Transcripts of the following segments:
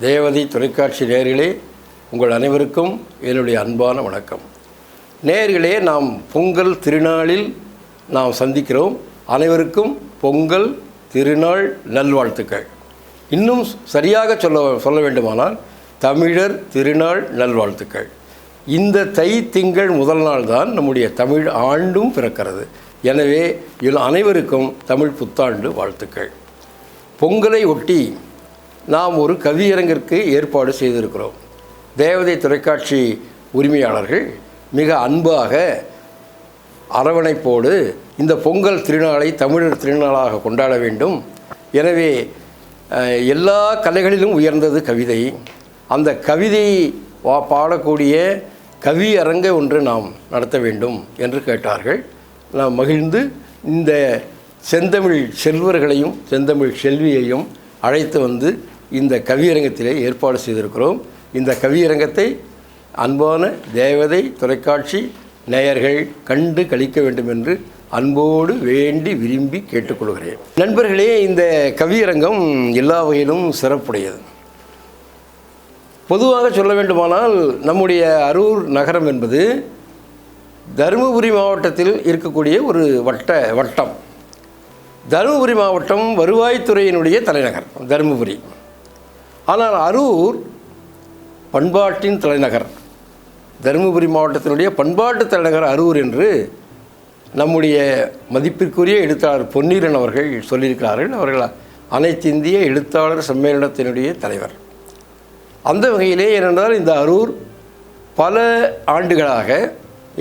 தேவதை தொலைக்காட்சி நேயர்களே, உங்கள் அனைவருக்கும் என்னுடைய அன்பான வணக்கம். நேயர்களே, நாம் பொங்கல் திருநாளில் நாம் சந்திக்கிறோம். அனைவருக்கும் பொங்கல் திருநாள் நல்வாழ்த்துக்கள். இன்னும் சரியாக சொல்ல வேண்டுமானால் தமிழர் திருநாள் நல்வாழ்த்துக்கள். இந்த தை திங்கள் முதல் நாள் தான் நம்முடைய தமிழ் ஆண்டும் பிறக்கிறது. எனவே அனைவருக்கும் தமிழ் புத்தாண்டு வாழ்த்துக்கள். பொங்கலை ஒட்டி நாம் ஒரு கவியரங்கிற்கு ஏற்பாடு செய்திருக்கிறோம். தேவதை தொலைக்காட்சி உரிமையாளர்கள் மிக அன்பாக அரவணைப்போடு இந்த பொங்கல் திருநாளை தமிழர் திருநாளாக கொண்டாட வேண்டும். எனவே எல்லா கலைகளிலும் உயர்ந்தது கவிதை. அந்த கவிதை பாடக்கூடிய கவியரங்கை ஒன்று நாம் நடத்த வேண்டும் என்று கேட்டார்கள். நாம் மகிழ்ந்து இந்த செந்தமிழ் செல்வர்களையும் செந்தமிழ் செல்வியையும் அழைத்து வந்து இந்த கவியரங்கத்திலே ஏற்பாடு செய்திருக்கிறோம். இந்த கவியரங்கத்தை அன்பான தேவதை தொலைக்காட்சி நேயர்கள் கண்டு களிக்க வேண்டும் என்று அன்போடு வேண்டி விரும்பி கேட்டுக்கொள்கிறேன். நண்பர்களே, இந்த கவியரங்கம் எல்லா வகையிலும் சிறப்புடையது. பொதுவாக சொல்ல வேண்டுமானால் நம்முடைய அரூர் நகரம் என்பது தருமபுரி மாவட்டத்தில் இருக்கக்கூடிய ஒரு வட்டம். தருமபுரி மாவட்டம் வருவாய்த்துறையினுடைய தலைநகர் தருமபுரி. ஆனால் அரூர் பண்பாட்டின் தலைநகர். தருமபுரி மாவட்டத்தினுடைய பண்பாட்டு தலைநகர் அரூர் என்று நம்முடைய மதிப்பிற்குரிய எழுத்தாளர் பொன்னீரன் அவர்கள் சொல்லியிருக்கிறார்கள். அவர்கள் அனைத்து இந்திய எழுத்தாளர் சம்மேளனத்தினுடைய தலைவர். அந்த வகையிலே ஏனென்றால் இந்த அரூர் பல ஆண்டுகளாக,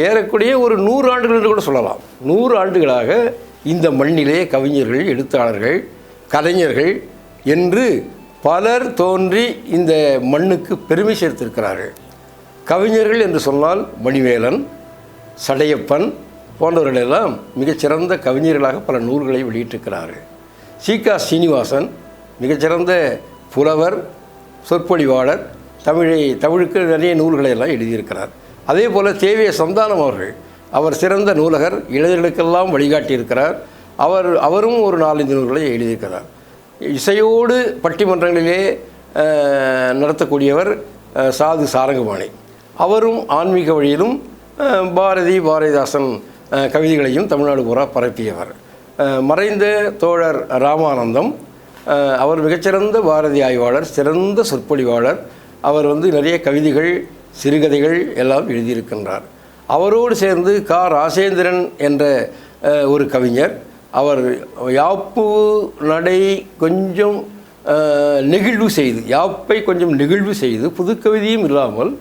ஏறக்கூடிய ஒரு 100 ஆண்டுகள் என்று கூட சொல்லலாம், 100 ஆண்டுகளாக இந்த மண்ணிலே கவிஞர்கள், எழுத்தாளர்கள், கலைஞர்கள் என்று பலர் தோன்றி இந்த மண்ணுக்கு பெருமை சேர்த்திருக்கிறார்கள். கவிஞர்கள் என்று சொன்னால் மணிவேலன், சடையப்பன் போன்றவர்களெல்லாம் மிகச்சிறந்த கவிஞர்களாக பல நூல்களை வெளியிட்டிருக்கிறார்கள். சீகா சீனிவாசன் மிகச்சிறந்த புலவர், சொற்பொழிவாளர், தமிழுக்கு நிறைய நூல்களை எல்லாம் எழுதியிருக்கிறார். அதே போல் தேவிய சந்தானம் அவர் சிறந்த நூலகர், இளைஞர்களுக்கெல்லாம் வழிகாட்டியிருக்கிறார். அவரும் ஒரு 4-5 நூல்களை எழுதியிருக்கிறார். இசையோடு பட்டிமன்றங்களிலே நடத்தக்கூடியவர் சாது சாரங்கபாணி. அவரும் ஆன்மீக வழியிலும் பாரதிதாசன் கவிதைகளையும் தமிழ்நாடு பூரா பரப்பியவர். மறைந்த தோழர் ராமானந்தம், அவர் மிகச்சிறந்த பாரதி ஆய்வாளர், சிறந்த சொற்பொழிவாளர். அவர் நிறைய கவிதைகள், சிறுகதைகள் எல்லாம் எழுதியிருக்கின்றார். அவரோடு சேர்ந்து ராசேந்திரன் என்ற ஒரு கவிஞர். அவர் யாப்பு நடை கொஞ்சம் நெகிழ்வு செய்து, யாப்பை கொஞ்சம் நெகிழ்வு செய்து, புது கவிதையும் இல்லாமல்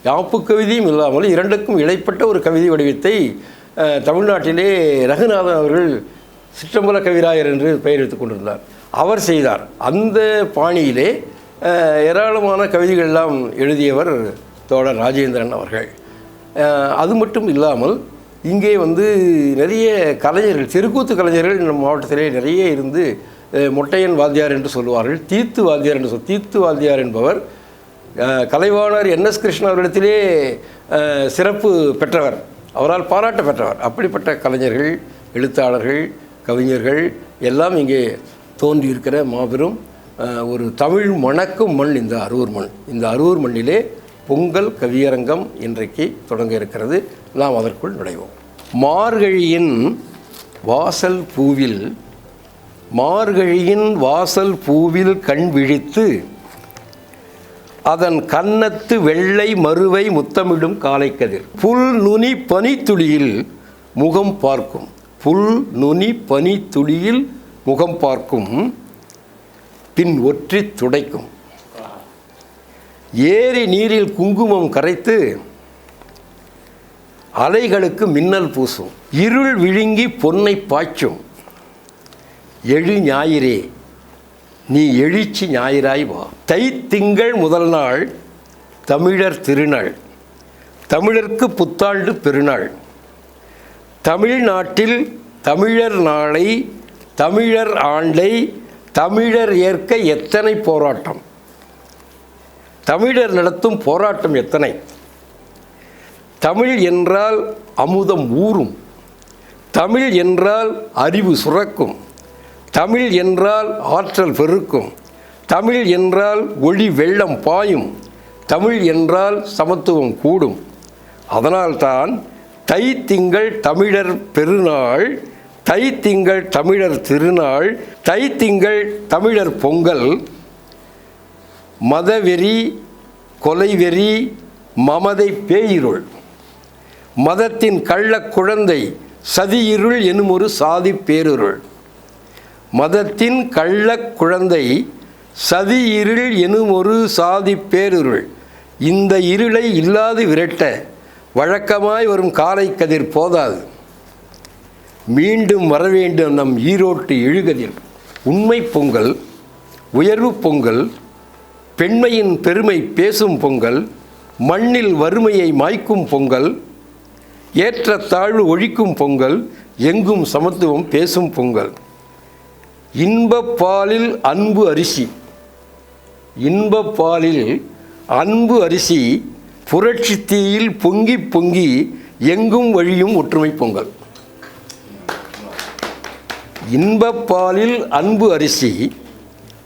யாப்பு கவிதையும் இல்லாமல் இரண்டுக்கும் இடைப்பட்ட ஒரு கவிதை வடிவத்தை தமிழ்நாட்டிலே ரகுநாதன் அவர்கள் சிற்றம்பல கவிராயர் என்று பெயர் எடுத்துக் கொண்டிருந்தார். அவர் செய்தார். அந்த பாணியிலே ஏராளமான கவிதைகள் எல்லாம் எழுதியவர் தோழர் ராஜேந்திரன் அவர்கள். அது மட்டும் இல்லாமல் இங்கே நிறைய கலைஞர்கள், தெருக்கூத்து கலைஞர்கள் நம் மாவட்டத்திலே நிறைய இருந்து, மொட்டையன் வாத்தியார் என்று சொல்லுவார்கள், தீத்து வாத்தியார் என்று தீத்து வாத்தியார் என்பவர் கலைவாணர் NS கிருஷ்ணன் அவரிடத்திலே சிறப்பு பெற்றவர், அவரால் பாராட்ட பெற்றவர். அப்படிப்பட்ட கலைஞர்கள், எழுத்தாளர்கள், கவிஞர்கள் எல்லாம் இங்கே தோன்றியிருக்கிற மாபெரும் ஒரு தமிழ் மணக்கும் மண் இந்த அரூர் மண். இந்த அரூர் மண்ணிலே பொங்கல் கவியரங்கம் இன்றைக்கு தொடங்க இருக்கிறது. நாம் அதற்குள் நுழைவோம். மார்கழியின் வாசல் பூவில் கண் விழித்து அதன் கன்னத்து வெள்ளை மறுவை முத்தமிடும் காலைக்கதிர் புல் நுனி பனித்துளியில் முகம் பார்க்கும், புல் நுனி பனித்துளியில் முகம் பார்க்கும், பின் ஒற்றி துடைக்கும், ஏரி நீரில் குங்குமம் கரைத்து அலைகளுக்கு மின்னல் பூசும், இருள் விழுங்கி பொன்னை பாய்ச்சும், எழு ஞாயிறே நீ எழுச்சி ஞாயிறாய் வா. தை திங்கள் முதல் நாள் தமிழர் திருநாள், தமிழர்க்கு புத்தாண்டு பெருநாள். தமிழ்நாட்டில் தமிழர் நாளை, தமிழர் ஆண்டை தமிழர் ஏற்க எத்தனை போராட்டம், தமிழர் நடத்தும் போராட்டம் எத்தனை. தமிழ் என்றால் அமுதம் ஊறும், தமிழ் என்றால் அறிவு சுரக்கும், தமிழ் என்றால் ஆற்றல் பெருக்கும், தமிழ் என்றால் ஒளி வெள்ளம் பாயும், தமிழ் என்றால் சமத்துவம் கூடும். அதனால்தான் தைத்திங்கள் தமிழர் பெருநாள், தைத்திங்கள் தமிழர் திருநாள், தைத்திங்கள் தமிழர் பொங்கல். மதவெறி, கொலைவெறி, மமதை பேயிருள், மதத்தின் கள்ளக் குழந்தை சதியிருள் எனும் ஒரு சாதி பேருருள். மதத்தின் கள்ளக் குழந்தை சதியிருள் எனும் ஒரு சாதி பேருருள். இந்த இருளை இல்லாது விரட்ட வழக்கமாய் வரும் காலை கதிர் போதாது, மீண்டும் வரவேண்டும் நம் ஈரோட்டு எழுகதிர். உண்மை பொங்கல், உயர்வு பொங்கல், பெண்மையின் பெருமை பேசும் பொங்கல், மண்ணில் வறுமையை மாய்க்கும் பொங்கல், ஏற்றத்தாழ்வு ஒழிக்கும் பொங்கல், எங்கும் சமத்துவம் பேசும் பொங்கல். இன்பப்பாலில் அன்பு அரிசி, இன்பப்பாலில் அன்பு அரிசி, புரட்சி தீயில் பொங்கி பொங்கி எங்கும் வழியும் ஒற்றுமை பொங்கல். இன்பப்பாலில் அன்பு அரிசி,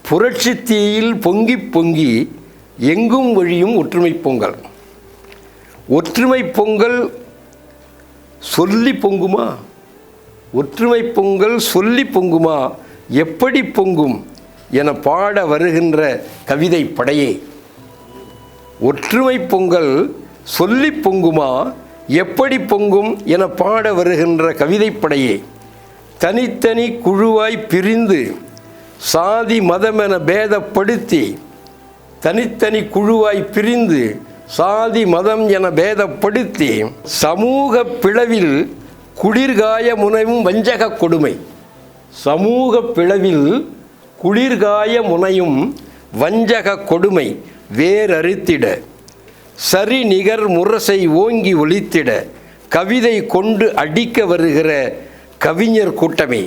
புரட்சி தீயில் பொங்கி பொங்கி எங்கும் வழியும் ஒற்றுமை பொங்கல். ஒற்றுமை பொங்கல் சொல்லி பொங்குமா? ஒற்றுமை பொங்கல் சொல்லி பொங்குமா? எப்படி பொங்கும் என பாட வருகின்ற கவிதை படையே. ஒற்றுமை பொங்கல் சொல்லி பொங்குமா? எப்படி பொங்கும் என பாட வருகின்ற கவிதை படையே. தனித்தனி குழுவாய் பிரிந்து சாதி மதமென பேதப்படுத்தி, தனித்தனி குழுவாய் பிரிந்து சாதி மதம் என பேதப்படுத்தி சமூக பிளவில் குளிர்காய முனையும் வஞ்சக கொடுமை. சமூக பிளவில் குளிர்காய முனையும் வஞ்சக கொடுமை வேரறுத்திட, சரி நிகர் முரசை ஓங்கி ஒலித்திட கவிதை கொண்டு அடிக்க வருகிற கவிஞர் கூட்டமே.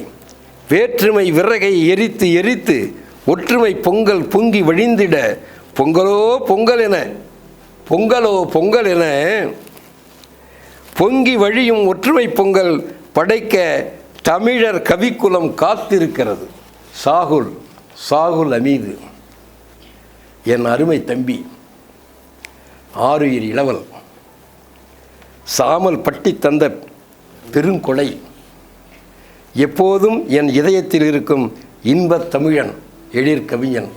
வேற்றுமை விறகை எரித்து எரித்து ஒற்றுமை பொங்கல் பொங்கி வழிந்திட, பொங்கலோ பொங்கல் என, பொங்கலோ பொங்கல் என பொங்கி வழியும் ஒற்றுமை பொங்கல் படைக்க தமிழர் கவிக்குலம் காத்திருக்கிறது. சாகுல் அமீது என் அருமை தம்பி, ஆருயிர் இளவல், சாமல் பட்டி தந்த பெருங்கொடை, எப்போதும் என் இதயத்தில் இருக்கும் இன்பத் தமிழன், எழிற் கவிஞன்.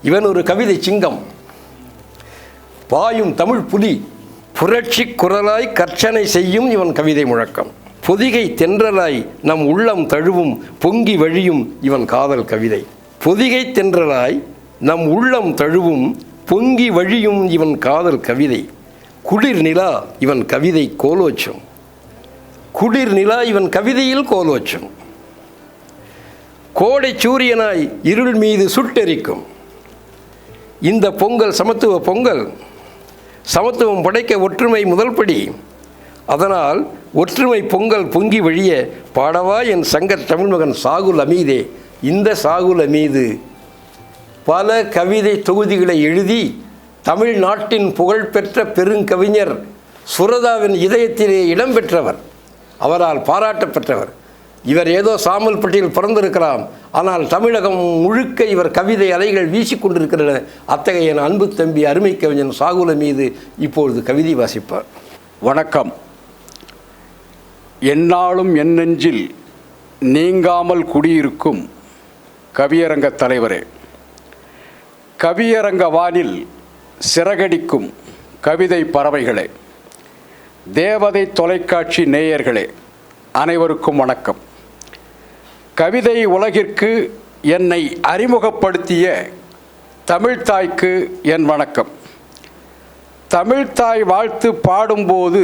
இவன் ஒரு கவிதை சிங்கம், பாயும் தமிழ் புலி, புரட்சி குரலாய் கர்ச்சனை செய்யும் இவன் கவிதை முழக்கம். பொதிகை தென்றலாய் நம் உள்ளம் தழுவும் பொங்கி வழியும் இவன் காதல் கவிதை. பொதிகை தென்றலாய் நம் உள்ளம் தழுவும் பொங்கி வழியும் இவன் காதல் கவிதை. குளிர் நிலா இவன் கவிதை கோலோச்சம், குளிர் நிலா இவன் கவிதையில் கோலோச்சம். கோடை சூரியனாய் இருள் மீது சுட்டெரிக்கும் இந்த பொங்கல் சமத்துவ பொங்கல். சமத்துவம் படைக்க ஒற்றுமை முதல் படி. அதனால் ஒற்றுமை பொங்கல் பொங்கி வழிய பாடவா என் சங்க தமிழ்மகன் சாகுல் அமீதே. இந்த சாகுல் அமீது பல கவிதை தொகுதிகளை எழுதி தமிழ்நாட்டின் புகழ்பெற்ற பெருங்கவிஞர் சுரதாவின் இதயத்திலே இடம்பெற்றவர், அவரால் பாராட்டப்பெற்றவர். இவர் ஏதோ சாமல்பட்டியில் பிறந்திருக்கலாம், ஆனால் தமிழகம் முழுக்க இவர் கவிதை அலைகள் வீசிக்கொண்டிருக்கின்றன. அத்தகைய அன்பு தம்பி அருமை கவிஞன் சாகுல் அமீது இப்பொழுது கவிதை வாசிப்பார். வணக்கம். எந்நாளும் என் நெஞ்சில் நீங்காமல் குடியிருக்கும் கவியரங்க தலைவரே, கவியரங்க வானில் சிறகடிக்கும் கவிதை பறவைகளே, தேவதை தொலைக்காட்சி நேயர்களே, அனைவருக்கும் வணக்கம். கவிதை உலகிற்கு என்னை அறிமுகப்படுத்திய தமிழ்த்தாய்க்கு என் வணக்கம். தமிழ்த்தாய் வாழ்த்து பாடும்போது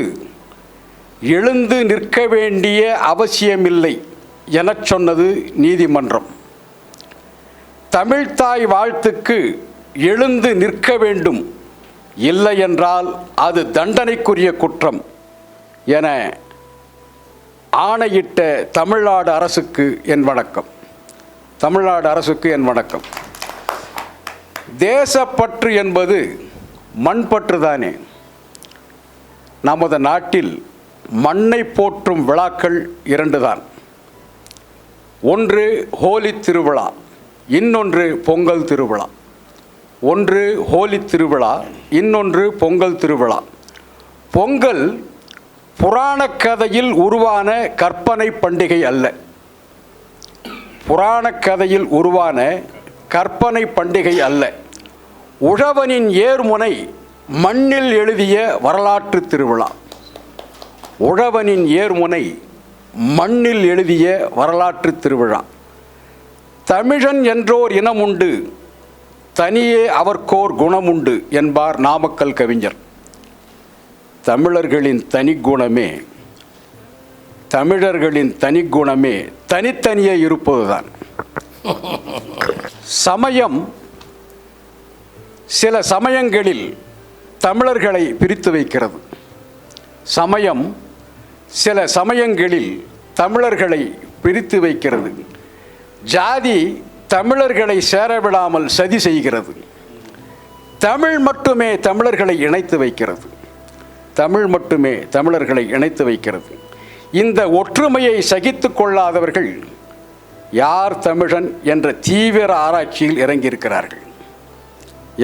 எழுந்து நிற்க வேண்டிய அவசியமில்லை எனச் சொன்னது நீதிமன்றம். தமிழ்த்தாய் வாழ்த்துக்கு எழுந்து நிற்க வேண்டும், இல்லை என்றால் அது தண்டனைக்குரிய குற்றம் என ஆணையிட்ட தமிழ்நாடு அரசுக்கு என் வணக்கம். தமிழ்நாடு அரசுக்கு என் வணக்கம். தேசப்பற்று என்பது மண்பற்று தானே. நமது நாட்டில் மண்ணை போற்றும் விழாக்கள் இரண்டு தான். ஒன்று ஹோலி திருவிழா, இன்னொன்று பொங்கல் திருவிழா. ஒன்று ஹோலி திருவிழா, இன்னொன்று பொங்கல் திருவிழா. பொங்கல் புராணக் கதையில் உருவான கற்பனை பண்டிகை அல்ல. புராணக் கதையில் உருவான கற்பனை பண்டிகை அல்ல. உழவனின் ஏர்முனை மண்ணில் எழுதிய வரலாற்று திருவிழா. உழவனின் ஏர்முனை மண்ணில் எழுதிய வரலாற்று திருவிழா. தமிழன் என்றோர் இனமுண்டு, தனியே அவர்க்கோர் குணமுண்டு என்பார் நாமக்கல் கவிஞர். தமிழர்களின் தனிக்குணமே தனித்தனியே இருப்பதுதான். சமயம் சில சமயங்களில் தமிழர்களை பிரித்து வைக்கிறது. சமயம் சில சமயங்களில் தமிழர்களை பிரித்து வைக்கிறது. ஜாதி தமிழர்களை சேரவிடாமல் சதி செய்கிறது. தமிழ் மட்டுமே தமிழர்களை இணைத்து வைக்கிறது. தமிழ் மட்டுமே தமிழர்களை இணைத்து வைக்கிறது. இந்த ஒற்றுமையை சகித்து கொள்ளாதவர்கள் யார் தமிழன் என்ற தீவிர ஆராய்ச்சியில் இறங்கியிருக்கிறார்கள்.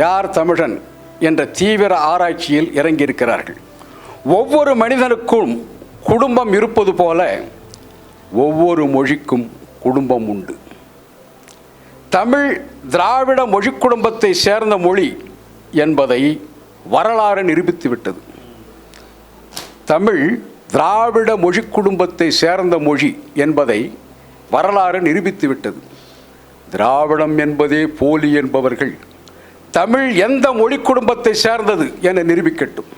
யார் தமிழன் என்ற தீவிர ஆராய்ச்சியில் இறங்கியிருக்கிறார்கள். ஒவ்வொரு மனிதனுக்கும் குடும்பம் இருப்பது போல ஒவ்வொரு மொழிக்கும் குடும்பம் உண்டு. தமிழ் திராவிட மொழி குடும்பத்தை சேர்ந்த மொழி என்பதை வரலாறு நிரூபித்துவிட்டது. தமிழ் திராவிட மொழி குடும்பத்தை சேர்ந்த மொழி என்பதை வரலாறு நிரூபித்துவிட்டது. திராவிடம் என்பதே போலி என்பவர்கள் தமிழ் எந்த மொழி குடும்பத்தை சேர்ந்தது என நிரூபிக்கட்டும்.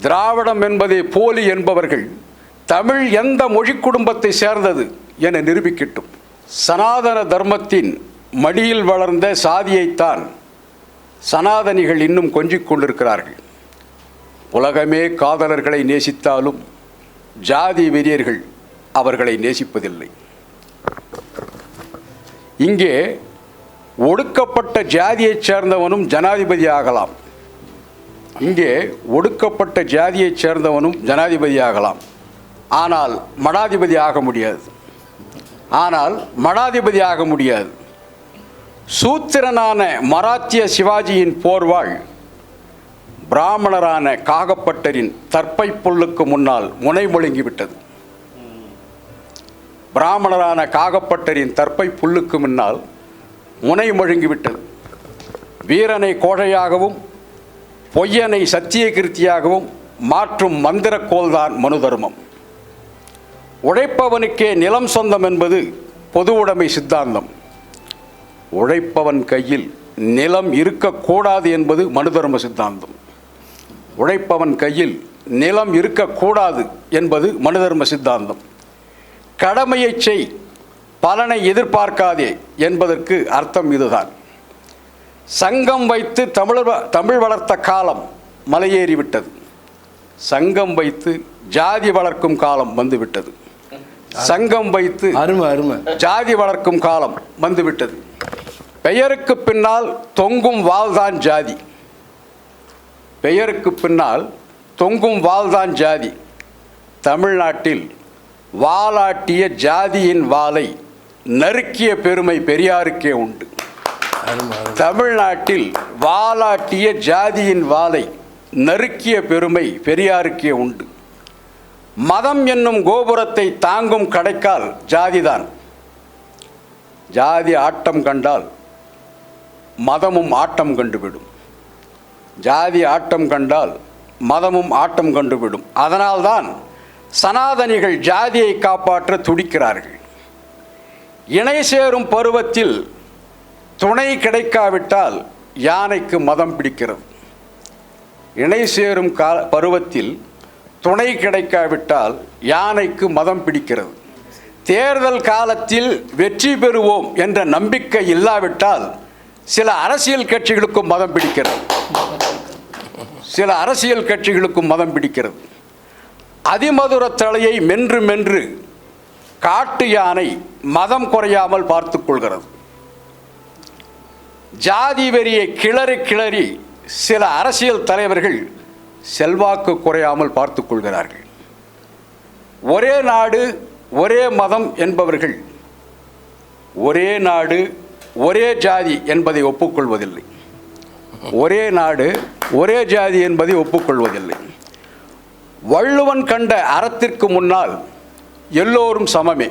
திராவிடம் என்பதே போலி என்பவர்கள் தமிழ் எந்த மொழி குடும்பத்தை சேர்ந்தது என நிரூபிக்கட்டும். சனாதன தர்மத்தின் மடியில் வளர்ந்த சாதியைத்தான் சனாதனிகள் இன்னும் கொஞ்சிக் கொண்டிருக்கிறார்கள். உலகமே காதலர்களை நேசித்தாலும் ஜாதி வெறியர்கள் அவர்களை நேசிப்பதில்லை. இங்கே ஒடுக்கப்பட்ட ஜாதியைச் சேர்ந்தவனும் ஜனாதிபதி ஆகலாம். இங்கே ஒடுக்கப்பட்ட ஜாதியைச் சேர்ந்தவனும் ஜனாதிபதி ஆகலாம். ஆனால் மடாதிபதி ஆக முடியாது. சூத்திரனான மராத்திய சிவாஜியின் போர்வாள் பிராமணரான காகப்பட்டரின் தற்பை புல்லுக்கு முன்னால் முனை முழுங்கிவிட்டது. பிராமணரான காகப்பட்டரின் தற்பை புல்லுக்கு முன்னால் முனை முழுங்கிவிட்டது. வீரனை கோழையாகவும் பொய்யனை சத்திய கிருத்தியாகவும் மாற்றும் மந்திரக்கோள்தான் மனு தர்மம். உழைப்பவனுக்கே நிலம் சொந்தம் என்பது பொது உடைமை சித்தாந்தம். உழைப்பவன் கையில் நிலம் இருக்கக்கூடாது என்பது மனு தர்ம சித்தாந்தம். உழைப்பவன் கையில் நிலம் இருக்கக்கூடாது என்பது மனு தர்ம சித்தாந்தம். கடமையை செய், பலனை எதிர்பார்க்காதே என்பதற்கு அர்த்தம் இதுதான். சங்கம் வைத்து தமிழ் வளர்த்த காலம் மலையேறிவிட்டது. சங்கம் வைத்து ஜாதி வளர்க்கும் காலம் வந்துவிட்டது. சங்கம் வைத்து ஜாதி வளர்க்கும் காலம் வந்துவிட்டது. பெயருக்கு பின்னால் தொங்கும் வாள்தான் ஜாதி. பெயருக்கு பின்னால் தொங்கும் வாள்தான் ஜாதி. தமிழ்நாட்டில் வாலாட்டிய ஜாதியின் வாளை நறுக்கிய பெருமை பெரியாருக்கே உண்டு. தமிழ்நாட்டில் வாலாட்டிய ஜாதியின் வாளை நறுக்கிய பெருமை பெரியாருக்கே உண்டு. மதம் என்னும் கோபுரத்தை தாங்கும் கடைக்கால் ஜாதிதான். ஜாதி ஆட்டம் கண்டால் மதமும் ஆட்டம் கண்டுவிடும். ஜாதி ஆட்டம் கண்டால் மதமும் ஆட்டம் கண்டுவிடும். அதனால்தான் சனாதனிகள் ஜாதியை காப்பாற்ற துடிக்கிறார்கள். இணை சேரும் பருவத்தில் துணை கிடைக்காவிட்டால் யானைக்கு மதம் பிடிக்கிறது. இணை சேரும் பருவத்தில் துணை கிடைக்காவிட்டால் யானைக்கு மதம் பிடிக்கிறது. தேர்தல் காலத்தில் வெற்றி பெறுவோம் என்ற நம்பிக்கை இல்லாவிட்டால் சில அரசியல் கட்சிகளுக்கும் மதம் பிடிக்கிறது. சில அரசியல் கட்சிகளுக்கும் மதம் பிடிக்கிறது. அதிமதுர தலையை மென்று மென்று காட்டு யானை மதம் குறையாமல் பார்த்து கொள்கிறது. ஜாதி வெறியை கிளறி கிளறி சில அரசியல் தலைவர்கள் செல்வாக்கு குறையாமல் பார்த்து கொள்கிறார்கள். ஒரே நாடு ஒரே மதம் என்பவர்கள் ஒரே நாடு ஒரே ஜாதி என்பதை ஒப்புக்கொள்வதில்லை. ஒரே நாடு ஒரே ஜாதி என்பதை ஒப்புக்கொள்வதில்லை. வள்ளுவன் கண்ட அறத்திற்கு முன்னால் எல்லோரும் சமமே.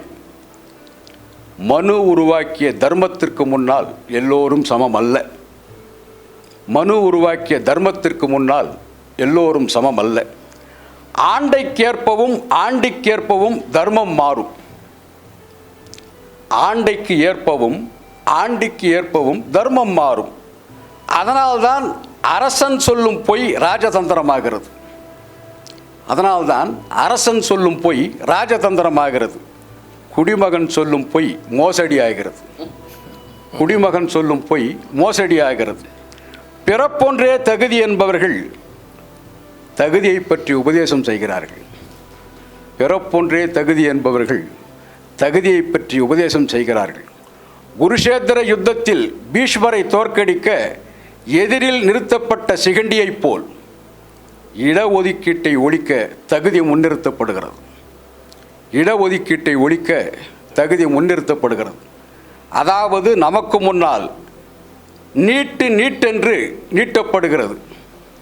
மனு உருவாக்கிய தர்மத்திற்கு முன்னால் எல்லோரும் சமம் அல்ல. மனு உருவாக்கிய தர்மத்திற்கு முன்னால் எல்லோரும் சமம் அல்ல. ஆண்டைக்கேற்பவும் ஆண்டிக்கேற்பவும் தர்மம் மாறும். ஆண்டைக்கு ஏற்பவும் ஆண்டிக்கு ஏற்பவும் தர்மம் மாறும். அதனால்தான் அரசன் சொல்லும் பொய் ராஜதந்திரமாகிறது. அதனால்தான் அரசன் சொல்லும் பொய் ராஜதந்திரமாகிறது. குடிமகன் சொல்லும் பொய் மோசடி ஆகிறது. குடிமகன் சொல்லும் பொய் மோசடி ஆகிறது. பிறப்பொன்றே தகுதி என்பவர்கள் தகுதியை பற்றி உபதேசம் செய்கிறார்கள். பிறப்பொன்றே தகுதி என்பவர்கள் தகுதியை பற்றி உபதேசம் செய்கிறார்கள். குருஷேத்திர யுத்தத்தில் பீஷ்மரை தோற்கடிக்க எதிரில் நிறுத்தப்பட்ட சிகண்டியைப் போல் இடஒதுக்கீட்டை ஒழிக்க தகுதி முன்னிறுத்தப்படுகிறது. இடஒதுக்கீட்டை ஒழிக்க தகுதி முன்னிறுத்தப்படுகிறது. அதாவது நமக்கு முன்னால் நீட்டென்று நீட்டப்படுகிறது.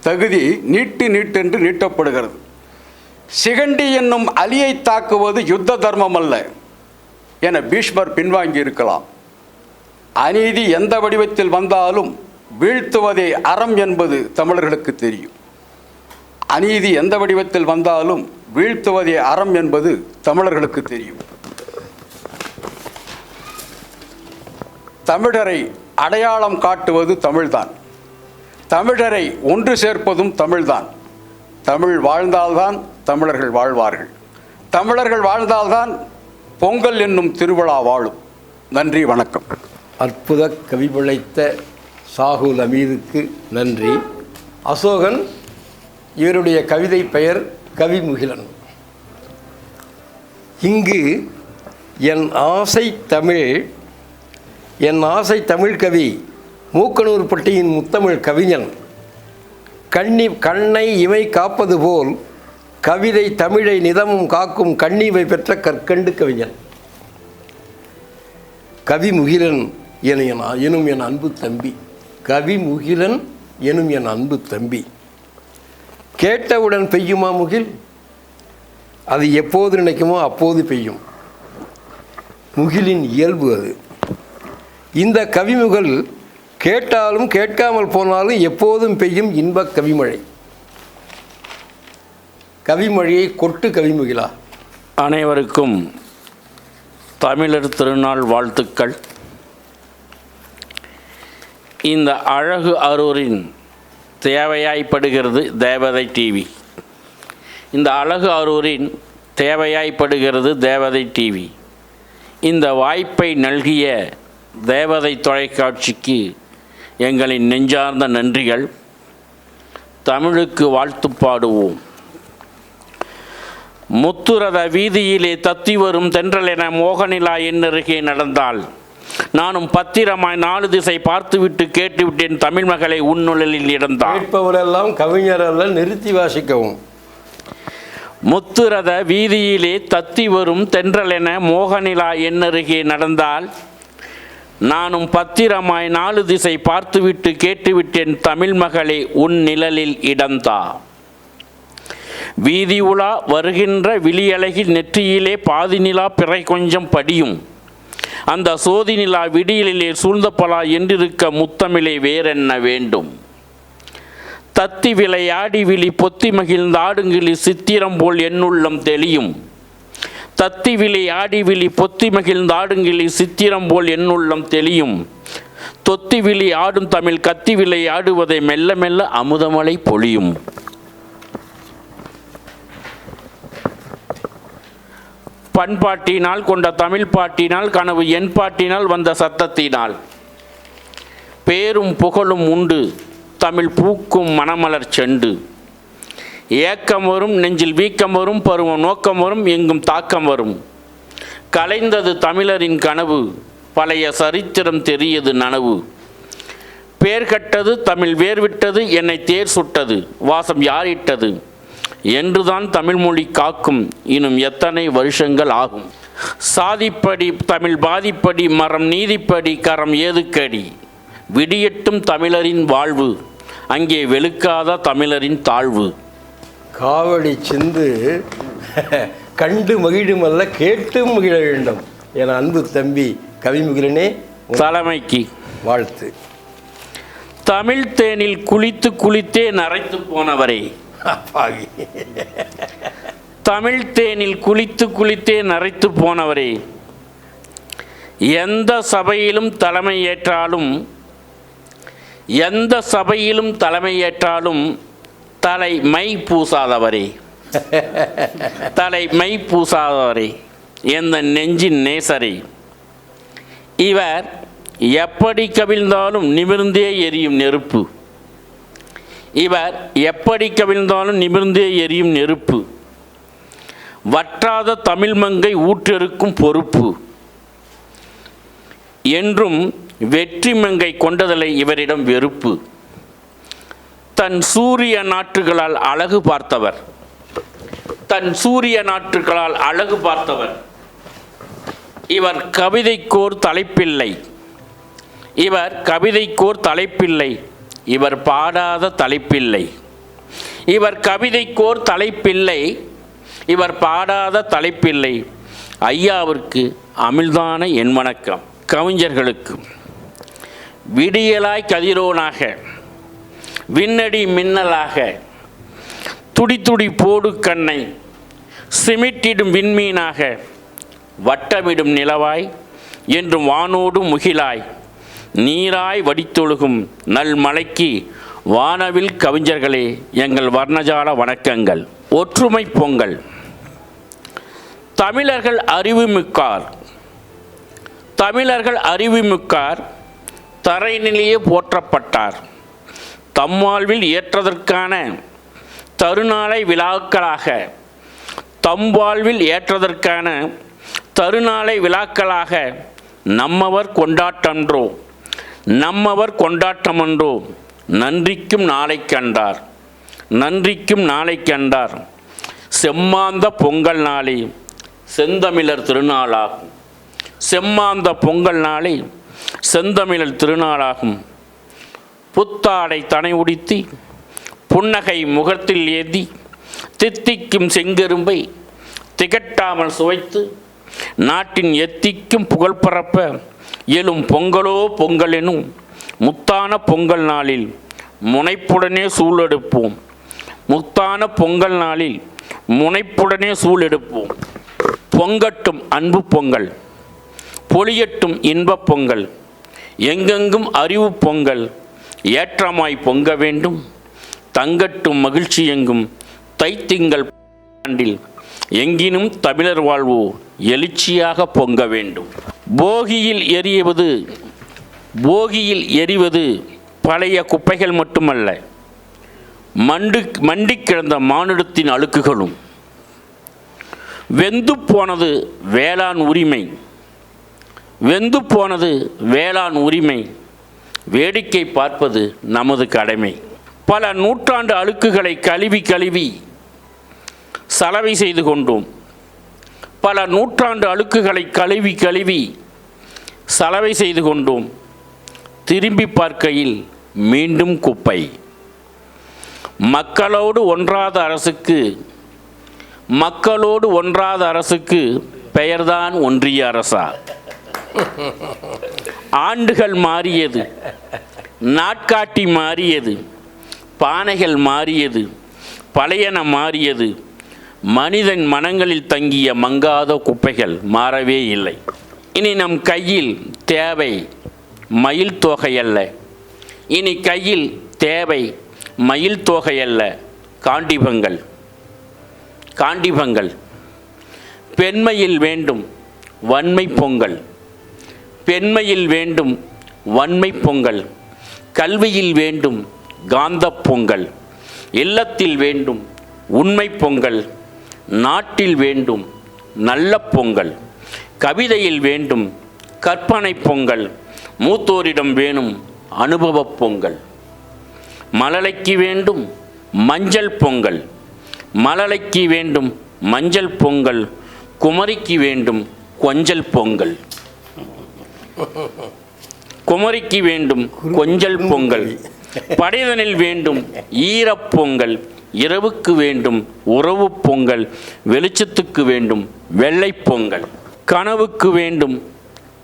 தகுதி நீட்டென்று நீட்டப்படுகிறது. சிகண்டி என்னும் அலியை தாக்குவது யுத்த தர்மம் அல்ல என பீஷ்மர் பின்வாங்கி இருக்கலாம். அநீதி எந்த வடிவத்தில் வந்தாலும் வீழ்த்துவதே அறம் என்பது தமிழர்களுக்கு தெரியும். அநீதி எந்த வடிவத்தில் வந்தாலும் வீழ்த்துவதே அறம் என்பது தமிழர்களுக்கு தெரியும். தமிழரை அடையாளம் காட்டுவது தமிழ்தான். தமிழரை ஒன்று சேர்ப்பதும் தமிழ்தான். தமிழ் வாழ்ந்தால்தான் தமிழர்கள் வாழ்வார்கள். தமிழர்கள் வாழ்ந்தால்தான் பொங்கல் என்னும் திருவிழா வாழும். நன்றி, வணக்கம். அற்புத கவி பிழைத்த சாகுல் அமீதுக்கு நன்றி. அசோகன், இவருடைய கவிதை பெயர் கவிமுகிலன். இங்கு என் ஆசை தமிழ் கவி மூக்கனூர்பட்டியின் முத்தமிழ் கவிஞன் கண்ணை இமை காப்பது போல் கவிதை தமிழை நிதமும் காக்கும் கண்ணிவை பெற்ற கற்கண்டு கவிஞன் கவிமுகிலன் எனும் என் அன்பு தம்பி. கவிமுகிலன் எனும் என் அன்பு தம்பி. கேட்டவுடன் பெய்யுமா முகில்? அது எப்போது நினைக்குமோ அப்போது பெய்யும். முகிலின் இயல்பு அது. இந்த கவிமுகல் கேட்டாலும் கேட்காமல் போனாலும் எப்போதும் பெய்யும் இன்ப கவிமழை. கவிமழையை கொட்டு கவிமுகிலா. அனைவருக்கும் தமிழர் திருநாள் வாழ்த்துக்கள். இந்த அழகு அரூரின் தேவையாய்ப்படுகிறது தேவதை டிவி. இந்த அழகு அரூரின் தேவையாய்ப்படுகிறது தேவதை டிவி. இந்த வாய்ப்பை நல்கிய தேவதை தொலைக்காட்சிக்கு எங்களின் நெஞ்சார்ந்த நன்றிகள். தமிழுக்கு வாழ்த்து பாடுவோம். முத்துரத வீதியிலே தத்தி வரும் தென்றல் என மோகனிலா என்னருகே நடந்தால் நானும் பத்திரமாய் 4 திசை பார்த்துவிட்டு கேட்டுவிட்டேன் தமிழ் மகளை உன்னுழலில் இடந்தாள். கேட்பவரெல்லாம் கவிஞரெல்லாம் நிறுத்தி வாசிக்கவும். முத்துரத வீதியிலே தத்தி வரும் தென்றல் என மோகனிலா என்னருகே நடந்தால் நானும் பத்திரமாய் 4 திசை பார்த்துவிட்டு கேட்டுவிட்டேன் தமிழ் மகளே உன் நிழலில் இடந்தா. வீதி உலா வருகின்ற விழியழகில் நெற்றியிலே பாதி நிலா பிறை கொஞ்சம் படியும். அந்த சோதி நிலா விடியலிலே சூழ்ந்த பலா என்றிருக்க முத்தமிழே வேறென்ன வேண்டும். தத்தி விளையாடி விழி பொத்தி மகிழ்ந்தாடுங்கிளி சித்திரம் போல் என்னுள்ளம் தெளியும். தத்தி விளையாடி விழி பொத்தி மகிழ்ந்தாடுங்கிளி சித்திரம் போல் என்னுள்ளம் தெளியும். தொத்தி விழி ஆடும் தமிழ் கத்தி விளையாடுவதை மெல்ல மெல்ல அமுதமலை பொழியும். பண்பாட்டினால் கொண்ட தமிழ் பாட்டினால் கனவு என் பாட்டினால் வந்த சத்தத்தினால் பேரும் புகழும் உண்டு தமிழ் பூக்கும் மணமலர் செண்டு. ஏக்கம் வரும் நெஞ்சில் வீக்கம் வரும் பருவம் நோக்கம் வரும் எங்கும் தாக்கம் வரும். கலைந்தது தமிழரின் கனவு பழைய சரித்திரம் தெரியது நனவு. பேர் கட்டது தமிழ் வேர்விட்டது என்னை தேர் சுட்டது வாசம் யாரிட்டது என்றுதான் தமிழ்மொழி காக்கும் இன்னும் எத்தனை வருஷங்கள் ஆகும். சாதிப்படி தமிழ் பாதிப்படி மரம் நீதிப்படி கரம் ஏதுக்கடி விடியட்டும் தமிழரின் வாழ்வு அங்கே வெளுக்காத தமிழரின் தாழ்வு. காவடி சிந்து கண்டு மகிழுமல்ல கேட்டு மகிழ வேண்டும் என அன்பு தம்பி கவிமுகிலனே தலைமைக்கு வாழ்த்து. தமிழ் தேனில் குளித்து குளித்தே நரைத்து போனவரே, தமிழ் தேனில் குளித்து குளித்தே நரைத்து போனவரே, எந்த சபையிலும் தலைமையேற்றாலும் தலை மை பூசாதவரே, தலை மை பூசாதவரே, எந்த நெஞ்சின் நேசரே, இவர் எப்படி கவிழ்ந்தாலும் நிமிர்ந்தே எரியும் நெருப்பு, இவர் எப்படி கவிழ்ந்தாலும் நிமிர்ந்தே எரியும் நெருப்பு, வற்றாத தமிழ் மங்கை ஊற்றெடுக்கும் பொறுப்பு என்றும் வெற்றி மங்கை கொண்டதலை இவரிடம் வெறுப்பு. தன் சூரிய நாற்றுகளால் அழகு பார்த்தவர், தன் சூரிய நாற்றுகளால் அழகு பார்த்தவர், இவர் கவிதைக்கோர் தலைப்பில்லை, இவர் கவிதைக்கோர் தலைப்பில்லை, இவர் பாடாத தலைப்பில்லை, இவர் கவிதைக்கோர் தலைப்பில்லை, இவர் பாடாத தலைப்பில்லை. ஐயாவிற்கு அமிழ்தான என் வணக்கம். கவிஞர்களுக்கு விடியலாய் கதிரோனாக விண்ணடி மின்னலாக துடி போடு கண்ணை சிமிட்டிடும் விண்மீனாக வட்டமிடும் நிலவாய் என்றும் வானோடு முகிலாய் நீராய் வடித்தொழுகும் நல் மலைக்கு வானவில் கவிஞர்களே எங்கள் வர்ணஜால வணக்கங்கள். ஒற்றுமை பொங்கல். தமிழர்கள் அறிவுமிக்கார், தமிழர்கள் அறிவுமிக்கார், தரைநிலையே போற்றப்பட்டார். தம்மாழ்வில் ஏற்றதற்கான தருநாளை விழாக்களாக, தம்வாழ்வில் ஏற்றதற்கான தருநாளை விழாக்களாக நம்மவர் கொண்டாட்டன்றோ, நம்மவர் கொண்டாட்டமன்றோ, நன்றிக்கும் நாளை கண்டார், நன்றிக்கும் நாளை கண்டார். செம்மாந்த பொங்கல் நாளே செந்தமிழர் திருநாளாகும், செம்மாந்த பொங்கல் நாளே செந்தமிழர் திருநாளாகும். புத்தாடை தனை உடித்தி புன்னகை முகத்தில் ஏந்தி தித்திக்கும் செங்கரும்பை திகட்டாமல் சுவைத்து நாட்டின் எத்திக்கும் புகழ் பரப்ப எழும் பொங்கலோ பொங்கல் எனும் முத்தான பொங்கல் நாளில் முனைப்புடனே சூழெடுப்போம், முத்தான பொங்கல் நாளில் முனைப்புடனே சூழெடுப்போம். பொங்கட்டும் அன்பு பொங்கல், பொழியட்டும் இன்பப் பொங்கல், எங்கெங்கும் அறிவு பொங்கல் ஏற்றமாய் பொங்க வேண்டும். தங்கட்டும் மகிழ்ச்சி எங்கும் தைத்திங்கள் ஆண்டில் எங்கினும் தமிழர் வாழ்வோ எழுச்சியாக பொங்க வேண்டும். போகியில் எரிவது பழைய குப்பைகள் மட்டுமல்ல, மண்டி கிடந்த மானிடத்தின் அழுக்குகளும். வெந்து போனது வேளாண் உரிமை, வெந்து போனது வேளாண் உரிமை, வேடிக்கை பார்ப்பது நமது கடமை. பல நூற்றாண்டு அழுக்குகளை கழுவி சலவை செய்து கொண்டோம், பல நூற்றாண்டு அழுக்குகளை கழுவி சலவை செய்து கொண்டோம். திரும்பி பார்க்கையில் மீண்டும் குப்பை. மக்களோடு ஒன்றாத அரசுக்கு பெயர்தான் ஒன்றிய அரசா? ஆண்டுகள் மாறியது, நாட்காட்டி மாறியது, பானைகள் மாறியது, பழையன மாறியது, மனிதன் மனங்களில் தங்கிய மங்காத குப்பைகள் மாறவே இல்லை. இனி நம் கையில் தேவை மயில் தொகையல்ல, இனி கையில் தேவை மயில் தொகையல்ல, காண்டிபங்கள். காண்டிபங்கள். பெண்மையில் வேண்டும் வன்மை பொங்கல், பெண்மையில் வேண்டும் வன்மை பொங்கல், கல்வியில் வேண்டும் காந்த பொங்கல், இல்லத்தில் வேண்டும் உண்மை பொங்கல், நாட்டில் வேண்டும் நல்ல பொங்கல், கவிதையில் வேண்டும் கற்பனை பொங்கல், மூத்தோரிடம் வேணும் அனுபவ பொங்கல். மழலைக்கு வேண்டும் மஞ்சள் பொங்கல், மழலைக்கு வேண்டும் மஞ்சள் பொங்கல், குமரிக்கு வேண்டும் கொஞ்சல் பொங்கல். குமரிக்கு வேண்டும் கொஞ்சல் பொங்கல், படைதனில் வேண்டும் ஈரப்பொங்கல், இரவுக்கு வேண்டும் உறவு பொங்கல், வெளிச்சத்துக்கு வேண்டும் வெள்ளை பொங்கல். கனவுக்கு வேண்டும்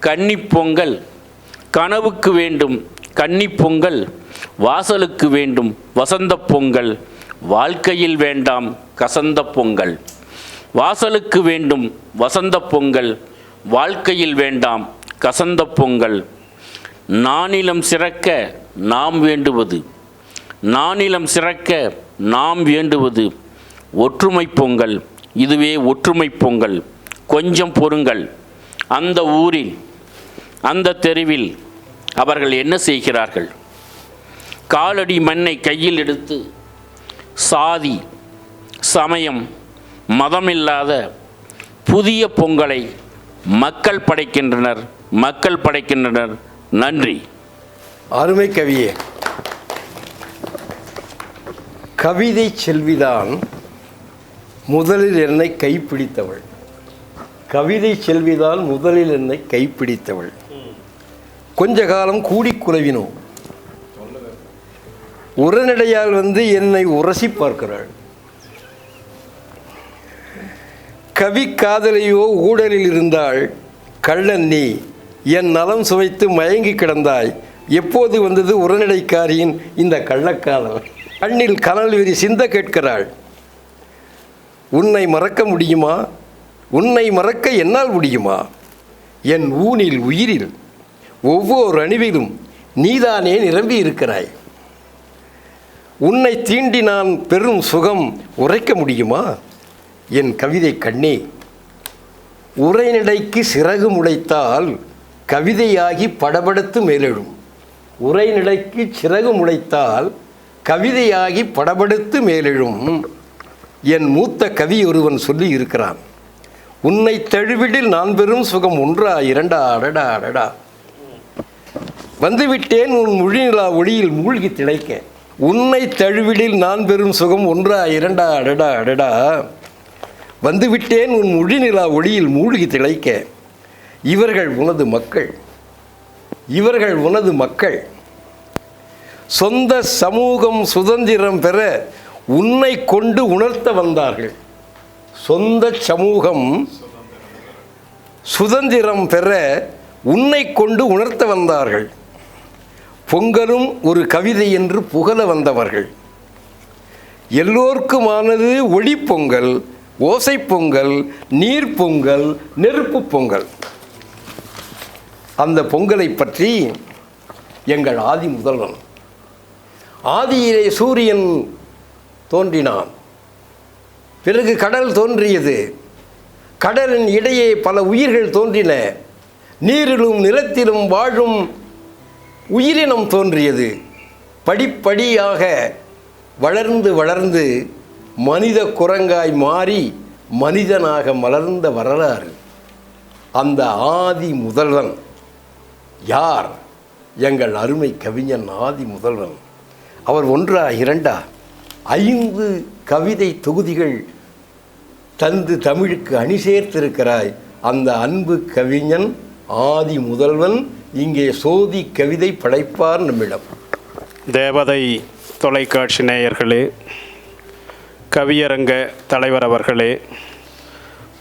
கன்னி பொங்கல், கனவுக்கு வேண்டும் கன்னி பொங்கல், வாசலுக்கு வேண்டும் வசந்த பொங்கல், வாழ்க்கையில் வேண்டாம் கசந்த பொங்கல். வாசலுக்கு வேண்டும் வசந்த பொங்கல், வாழ்க்கையில் வேண்டாம் கசந்த பொங்கல். நானிலம் சிறக்க நாம் வேண்டுவது, நானிலம் சிறக்க நாம் வேண்டுவது ஒற்றுமை பொங்கல். இதுவே ஒற்றுமை பொங்கல். கொஞ்சம் பொறுங்கள். அந்த ஊரில் அந்த தெருவில் அவர்கள் என்ன செய்கிறார்கள்? காலடி மண்ணை கையில் எடுத்து சாதி சமயம் மதமில்லாத புதிய பொங்கலை மக்கள் படைக்கின்றனர், மக்கள் படைக்கின்றனர். நன்றி. அருமை கவியே. கவிதை செல்விதான் முதலில் என்னை கைப்பிடித்தவள். கவிதை செல்விதான் முதலில் என்னை கைப்பிடித்தவள். கொஞ்ச காலம் கூடி குலவினோம். உரநடையால் வந்து என்னை உரசி பார்க்கிறாள். கவி காதலையோ ஊடலில் இருந்தாள் கள்ளன் நீ, என் நலம் சுவைத்து மயங்கி கிடந்தாய், எப்போது வந்தது உரநடைக்காரியின் இந்த கள்ளக்காதல்? கண்ணில் கனல் விரி சிந்த கேட்கிறாள். உன்னை மறக்க முடியுமா? உன்னை மறக்க என்னால் முடியுமா? என் ஊனில் உயிரில் ஒவ்வொரு அணுவிலும் நீதானே நிரம்பி இருக்கிறாய். உன்னை தீண்டி நான் பெரும் சுகம் உரைக்க முடியுமா? என் கவிதை கண்ணே, உரைநடைக்கு சிறகு முளைத்தால் கவிதையாகி படபடத்து மேலெழும். உரைநடைக்கு சிறகு முளைத்தால் கவிதையாகி படபடுத்து மேலெழும். என் மூத்த கவி ஒருவன் சொல்லி இருக்கிறான், உன்னை தழுவிடில் நான் பெரும் சுகம் ஒன்றா இரண்டா அடடா அடடா. வந்துவிட்டேன் உன் முழிநிலா ஒளியில் மூழ்கி திளைக்க. உன்னை தழுவிடில் நான் பெரும் சுகம் ஒன்றா இரண்டா அடடா அடடா. வந்துவிட்டேன் உன் முழிநிலா ஒளியில் மூழ்கி திளைக்க. இவர்கள் உனது மக்கள், இவர்கள் உனது மக்கள். சொந்த சமூகம் சுதந்திரம் பெற உன்னை கொண்டு உணர்த்த வந்தார்கள். சொந்த சமூகம் சுதந்திரம் பெற உன்னை கொண்டு உணர்த்த வந்தார்கள். பொங்கலும் ஒரு கவிதை என்று புகழ வந்தவர்கள். எல்லோருக்குமானது ஒளி பொங்கல், ஓசை பொங்கல், நீர் பொங்கல், நெருப்பு பொங்கல். அந்த பொங்கலை பற்றி எங்கள் ஆதி முதல்வன், ஆதியிலே சூரியன் தோன்றினான், பிறகு கடல் தோன்றியது, கடலின் இடையே பல உயிர்கள் தோன்றின, நீரிலும் நிலத்திலும் வாழும் உயிரினம் தோன்றியது. படிப்படியாக வளர்ந்து வளர்ந்து மனித குரங்காய் மாறி மனிதனாக மலர்ந்த வரலாறு. அந்த ஆதி முதல்வன் யார்? எங்கள் அருமை கவிஞன் ஆதி முதல்வன். அவர் ஒன்றா இரண்டா 5 கவிதை தொகுதிகள் தந்து தமிழுக்கு அணி சேர்த்திருக்கிறாய். அந்த அன்பு கவிஞன் ஆதி முதல்வன் இங்கே சோதி கவிதை படைப்பார் நம்மிடம். தேவதை தொலைக்காட்சி நேயர்களே, கவியரங்க தலைவர் அவர்களே,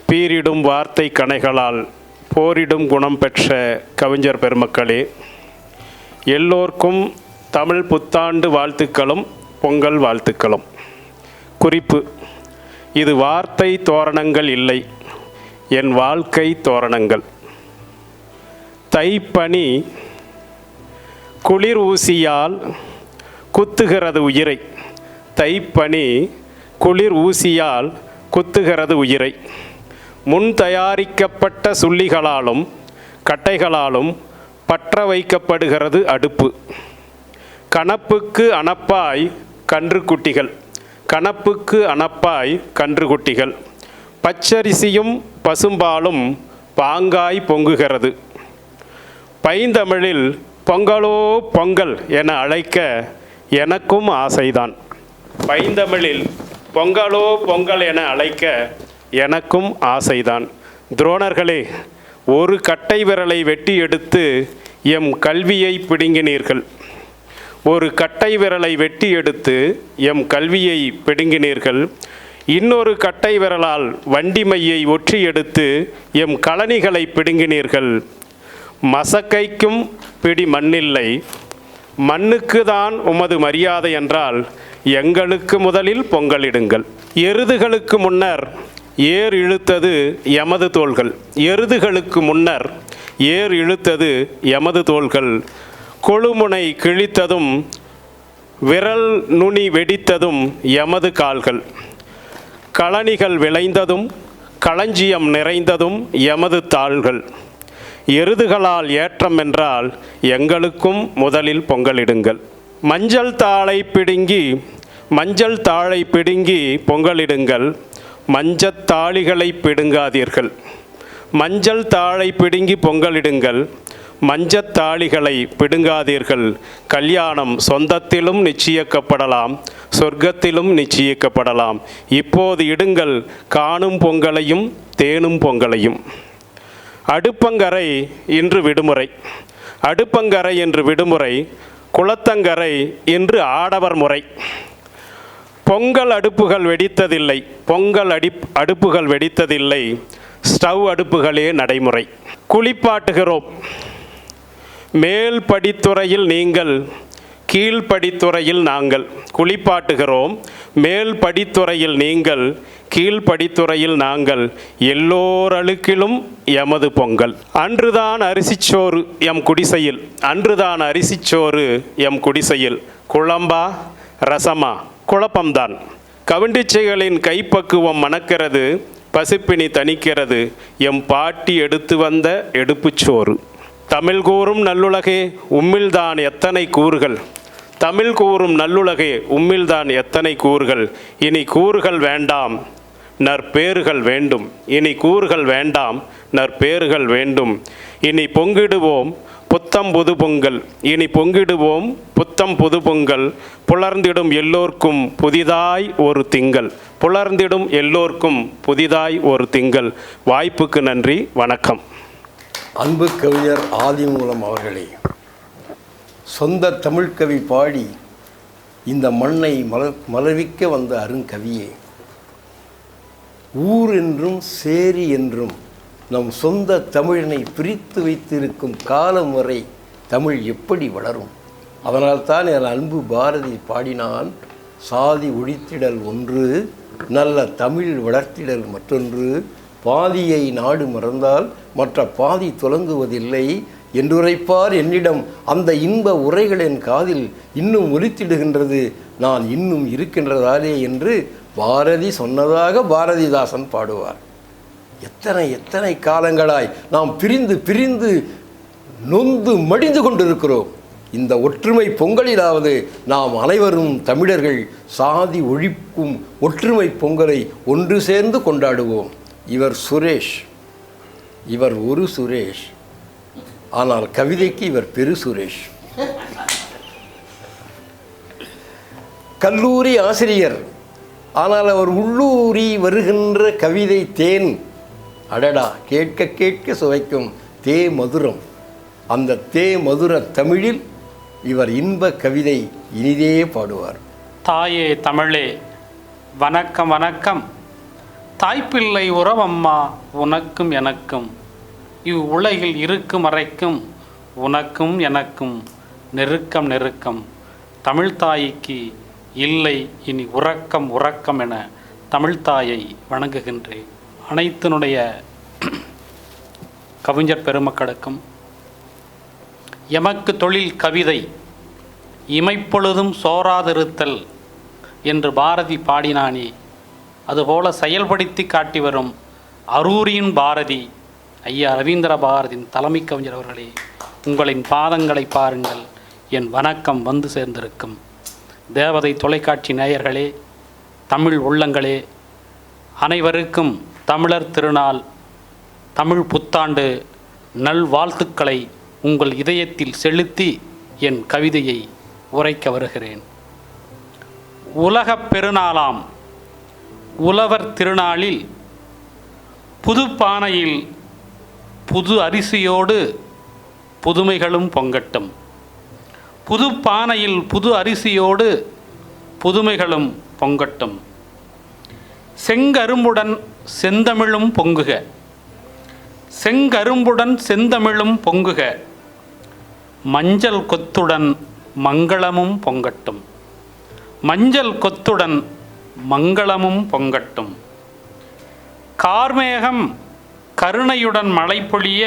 பீரிடும் வார்த்தை கணைகளால் போரிடும் குணம் பெற்ற கவிஞர் பெருமக்களே, எல்லோருக்கும் தமிழ் புத்தாண்டு வாழ்த்துக்களும் பொங்கல் வாழ்த்துக்களும். குறிப்பு: இது வார்த்தை தோரணங்கள் இல்லை, என் வாழ்க்கை தோரணங்கள். தைப்பனி குளிர் ஊசியால் குத்துகிறது உயிரை. தைப்பனி குளிர் ஊசியால் குத்துகிறது உயிரை. முன் தயாரிக்கப்பட்ட சுள்ளிகளாலும் கட்டைகளாலும் பற்ற வைக்கப்படுகிறது அடுப்பு. கணப்புக்கு அணப்பாய் கன்றுக்குட்டிகள், கணப்புக்கு அணப்பாய் கன்றுக்குட்டிகள். பச்சரிசியும் பசும்பாலும் பாங்காய் பொங்குகிறது. பைந்தமிழில் பொங்கலோ பொங்கல் என அழைக்க எனக்கும் ஆசைதான். பைந்தமிழில் பொங்கலோ பொங்கல் என அழைக்க எனக்கும் ஆசைதான். துரோணர்களே, ஒரு கட்டை விரலை வெட்டி எடுத்து எம் கல்வியை பிடுங்கினீர்கள். ஒரு கட்டை விரலை வெட்டி எடுத்து எம் கல்வியை பிடுங்கினீர்கள். இன்னொரு கட்டை விரலால் வண்டிமையை ஒற்றி எடுத்து எம் கழனிகளை பிடுங்கினீர்கள். மசக்கைக்கும் பிடி மண்ணில்லை, மண்ணுக்குதான் உமது மரியாதை என்றால் எங்களுக்கு முதலில் பொங்கலிடுங்கள். எருதுகளுக்கு முன்னர் ஏர் இழுத்தது எமது தோள்கள். எருதுகளுக்கு முன்னர் ஏர் இழுத்தது எமது தோள்கள். கொழுமுனை கிழித்ததும் விரல் நுனி வெடித்ததும் எமது கால்கள். கழனிகள் விளைந்ததும் களஞ்சியம் நிறைந்ததும் எமது தாள்கள். எருதுகளால் ஏற்றம் என்றால் எங்களுக்கும் முதலில் பொங்கலிடுங்கள். மஞ்சள் தாளை பிடுங்கி பொங்கலிடுங்கள். மஞ்சத்தாளிகளை பிடுங்காதீர்கள். மஞ்சள் தாளை பிடுங்கி பொங்கலிடுங்கள். மஞ்சத்தாளிகளை பிடுங்காதீர்கள். கல்யாணம் சொந்தத்திலும் நிச்சயிக்கப்படலாம், சொர்க்கத்திலும் நிச்சயிக்கப்படலாம். இப்போது இடுங்கள் காணும் பொங்கலையும் தேனும் பொங்கலையும். அடுப்பங்கரை இன்று விடுமுறை. அடுப்பங்கரை என்று விடுமுறை. குளத்தங்கரை இன்று ஆடவர் முறை. பொங்கல் அடுப்புகள் வெடித்ததில்லை. அடுப்புகள் வெடித்ததில்லை. ஸ்டவ் அடுப்புகளே நடைமுறை. குளிப்பாட்டுகிறோம். மேல் படித்துறையில் நீங்கள், கீழ்படித்துறையில் நாங்கள். குளிப்பாட்டுகிறோம். மேல் படித்துறையில் நீங்கள், கீழ்படித்துறையில் நாங்கள். எல்லோர் அழுக்கிலும் எமது பொங்கல். அன்றுதான் அரிசிச்சோறு எம் குடிசையில். அன்றுதான் அரிசிச்சோறு எம் குடிசையில். குழம்பா ரசமா? குழப்பம்தான். கவுண்டிச்சைகளின் கைப்பக்குவம் மணக்கிறது, பசிப்பினி தணிக்கிறது. எம் பாட்டி எடுத்து வந்த எடுப்புச்சோறு. தமிழ் கூறும் நல்லுலகே உம்மில்தான் எத்தனை கூறுகள். தமிழ் கூறும் நல்லுலகே உம்மில்தான் எத்தனை கூறுகள். இனி கூறுகள் வேண்டாம், நற்பேறுகள் வேண்டும். இனி கூறுகள் வேண்டாம், நற்பேறுகள் வேண்டும். இனி பொங்கிடுவோம் புத்தம் புது பொங்கல். இனி பொங்கிடுவோம் புத்தம் புது பொங்கல். புலர்ந்திடும் எல்லோர்க்கும் புதிதாய் ஒரு திங்கள். புலர்ந்திடும் எல்லோர்க்கும் புதிதாய் ஒரு திங்கள். வாய்ப்புக்கு நன்றி, வணக்கம். அன்பு கவிஞர் ஆதிமூலம் அவர்களே, சொந்த தமிழ்கவி பாடி இந்த மண்ணை மலர்விக்க வந்த அருங்கவியே, ஊர் என்றும் சேரி என்றும் நம் சொந்த தமிழினை பிரித்து வைத்திருக்கும் காலம் வரை தமிழ் எப்படி வளரும்? அதனால்தான் என் அன்பு பாரதி பாடினான், சாதி ஒழித்திடல் ஒன்று, நல்ல தமிழ் வளர்த்திடல் மற்றொன்று. பாதியை நாடு மறந்தால் மற்ற பாதி துலங்குவதில்லை என்றுரைப்பார் என்னிடம். அந்த இன்ப உரைகள் என் காதில் இன்னும் ஒலித்திடுகின்றது, நான் இன்னும் இருக்கின்றதாலே என்று பாரதி சொன்னதாக பாரதிதாசன் பாடுவார். எத்தனை எத்தனை காலங்களாய் நாம் பிரிந்து பிரிந்து நொந்து மடிந்து கொண்டிருக்கிறோம். இந்த ஒற்றுமை பொங்கலிலாவது நாம் அனைவரும் தமிழர்கள் சாதி ஒழிக்கும் ஒற்றுமை பொங்கலை ஒன்று சேர்ந்து கொண்டாடுவோம். இவர் சுரேஷ், இவர் ஒரு சுரேஷ், ஆனால் கவிதைக்கு இவர் பெரு சுரேஷ். கல்லூரி ஆசிரியர், ஆனால் அவர் உள்ளூரி வருகின்ற கவிதை தேன். அடடா, கேட்க கேட்க சுவைக்கும் தே மதுரம். அந்த தே மதுர தமிழில் இவர் இன்ப கவிதை இனிதே பாடுவார். தாயே தமிழே வணக்கம் வணக்கம். தாய்ப்பிள்ளை உறவம்மா உனக்கும் எனக்கும், இவ் உலகில் இருக்கும் வரைக்கும் உனக்கும் எனக்கும் நெருக்கம் நெருக்கம். தமிழ்தாய்க்கு இல்லை இனி உறக்கம் உறக்கம் என தமிழ்தாயை வணங்குகின்றேன். அனைத்தினுடைய கவிஞர் பெருமக்களுக்கும், எமக்கு தொழில் கவிதை இமைப்பொழுதும் சோராதிருத்தல் என்று பாரதி பாடினானே, அதுபோல செயல்படுத்தி காட்டி வரும் அரூரியின் பாரதி ஐயா ரவீந்திர பாரதியின் தலைமை கவிஞர் அவர்களே, உங்களின் பாதங்களை பாருங்கள். என் வணக்கம் வந்து சேர்ந்திருக்கும் தேவதை தொலைக்காட்சி நேயர்களே, தமிழ் உள்ளங்களே, அனைவருக்கும் தமிழர் திருநாள், தமிழ் புத்தாண்டு நல்வாழ்த்துக்களை உங்கள் இதயத்தில் செலுத்தி என் கவிதையை உரைக்க வருகிறேன். உலகப் பெருநாளாம் உழவர் திருநாளில் புதுப்பானையில் புது அரிசியோடு புதுமைகளும் பொங்கட்டும். புது பானையில் புது அரிசியோடு புதுமைகளும் பொங்கட்டும். செங்கரும்புடன் செந்தமிழும் பொங்குக, செங்கரும்புடன் செந்தமிழும் பொங்குக. மஞ்சள் கொத்துடன் மங்களமும் பொங்கட்டும், மஞ்சள் கொத்துடன் மங்களமும் பொங்கட்டும். கார்மேகம் கருணையுடன் மழை பொழிய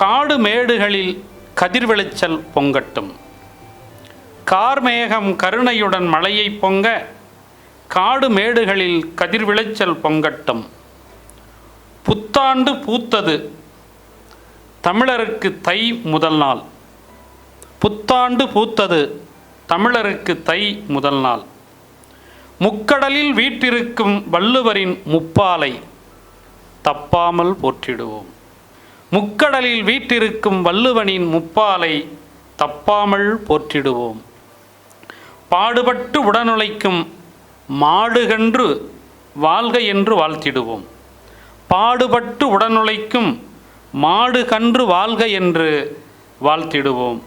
காடு மேடுகளில் கதிர்வெளிச்சல் பொங்கட்டும். கார்மேகம் கருணையுடன் மழையை பொங்க காடு மேடுகளில் கதிர்விளைச்சல் பொங்கட்டும். புத்தாண்டு பூத்தது தமிழருக்கு தை முதல் நாள், புத்தாண்டு பூத்தது தமிழருக்கு தை முதல் நாள். முக்கடலில் வீற்றிருக்கும் வள்ளுவரின் முப்பாலை தப்பாமல் போற்றிடுவோம். முக்கடலில் வீற்றிருக்கும் வள்ளுவனின் முப்பாலை தப்பாமல் போற்றிடுவோம். பாடுபட்டு உடனுழைக்கும் மாடுகன்று வாழ்க என்று வாழ்த்திடுவோம். பாடுபட்டு உடனுழைக்கும் மாடுகன்று வாழ்க என்று வாழ்த்திடுவோம்.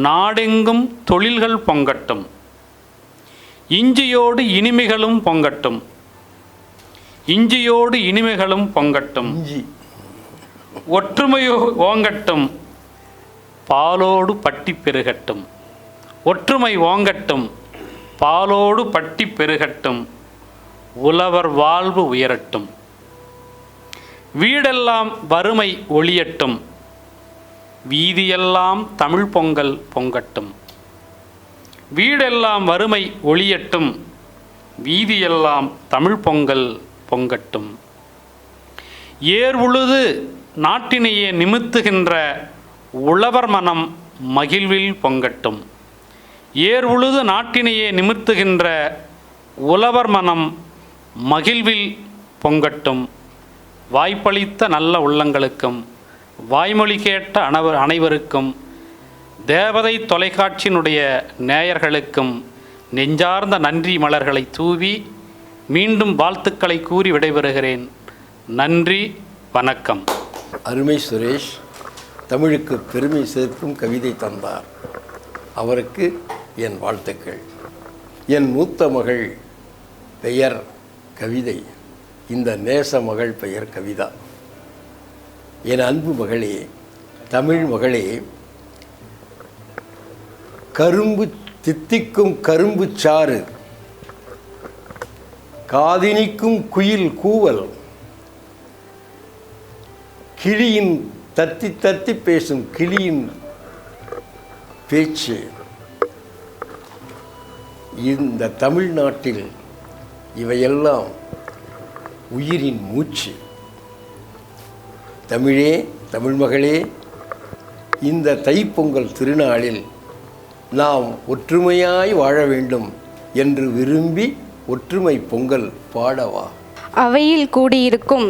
நாடெங்கும் தொழில்கள் பொங்கட்டும், இஞ்சியோடு இனிமைகளும் பொங்கட்டும், இஞ்சியோடு இனிமைகளும் பொங்கட்டும். ஒற்றுமை ஓங்கட்டும், பாலோடு பட்டி பெருகட்டும். ஒற்றுமை ஓங்கட்டும், பாலோடு பட்டி பெருகட்டும். உழவர் வாழ்வு உயரட்டும். வீடெல்லாம் வறுமை ஒழியட்டும். வீதியெல்லாம் தமிழ் பொங்கல் பொங்கட்டும். வீடெல்லாம் வறுமை ஒழியட்டும். வீதியெல்லாம் தமிழ் பொங்கல் பொங்கட்டும். ஏர் உழுது நாட்டினையே நிமித்துகின்ற உழவர் மனம் மகிழ்வில் பொங்கட்டும். ஏர் உழுது நாட்டினையே நிமித்துகின்ற உழவர் மனம் மகிழ்வில் பொங்கட்டும். வாய்ப்பளித்த நல்ல உள்ளங்களுக்கும் வாய்மொழி கேட்ட அனைவருக்கும் தேவதை தொலைக்காட்சியினுடைய நேயர்களுக்கும் நெஞ்சார்ந்த நன்றி மலர்களை தூவி மீண்டும் வாழ்த்துக்களை கூறி விடைபெறுகிறேன். நன்றி, வணக்கம். அருமை சுரேஷ் தமிழுக்கு பெருமை சேர்க்கும் கவிதை தந்தார். அவருக்கு என் வாழ்த்துக்கள். என் மூத்த மகள் பெயர் கவிதை, இந்த நேச மகள் பெயர் கவிதா. என் அன்பு மகளே, தமிழ் மகளே, கரும்பு தித்திக்கும் கரும்பு சாறு, காதினிக்கும் குயில் கூவல், கிளியின் தத்தி தத்தி பேசும் கிளியின் பேச்சு, இந்த தமிழ்நாட்டில் இவையெல்லாம் உயிரின் மூச்சு. தமிழே, தமிழ் மகளே, இந்த தைப்பொங்கல் திருநாளில் நாம் ஒற்றுமையாய் வாழ வேண்டும் என்று விரும்பி ஒற்றுமை பொங்கல் பாடவா. அவையில் கூடியிருக்கும்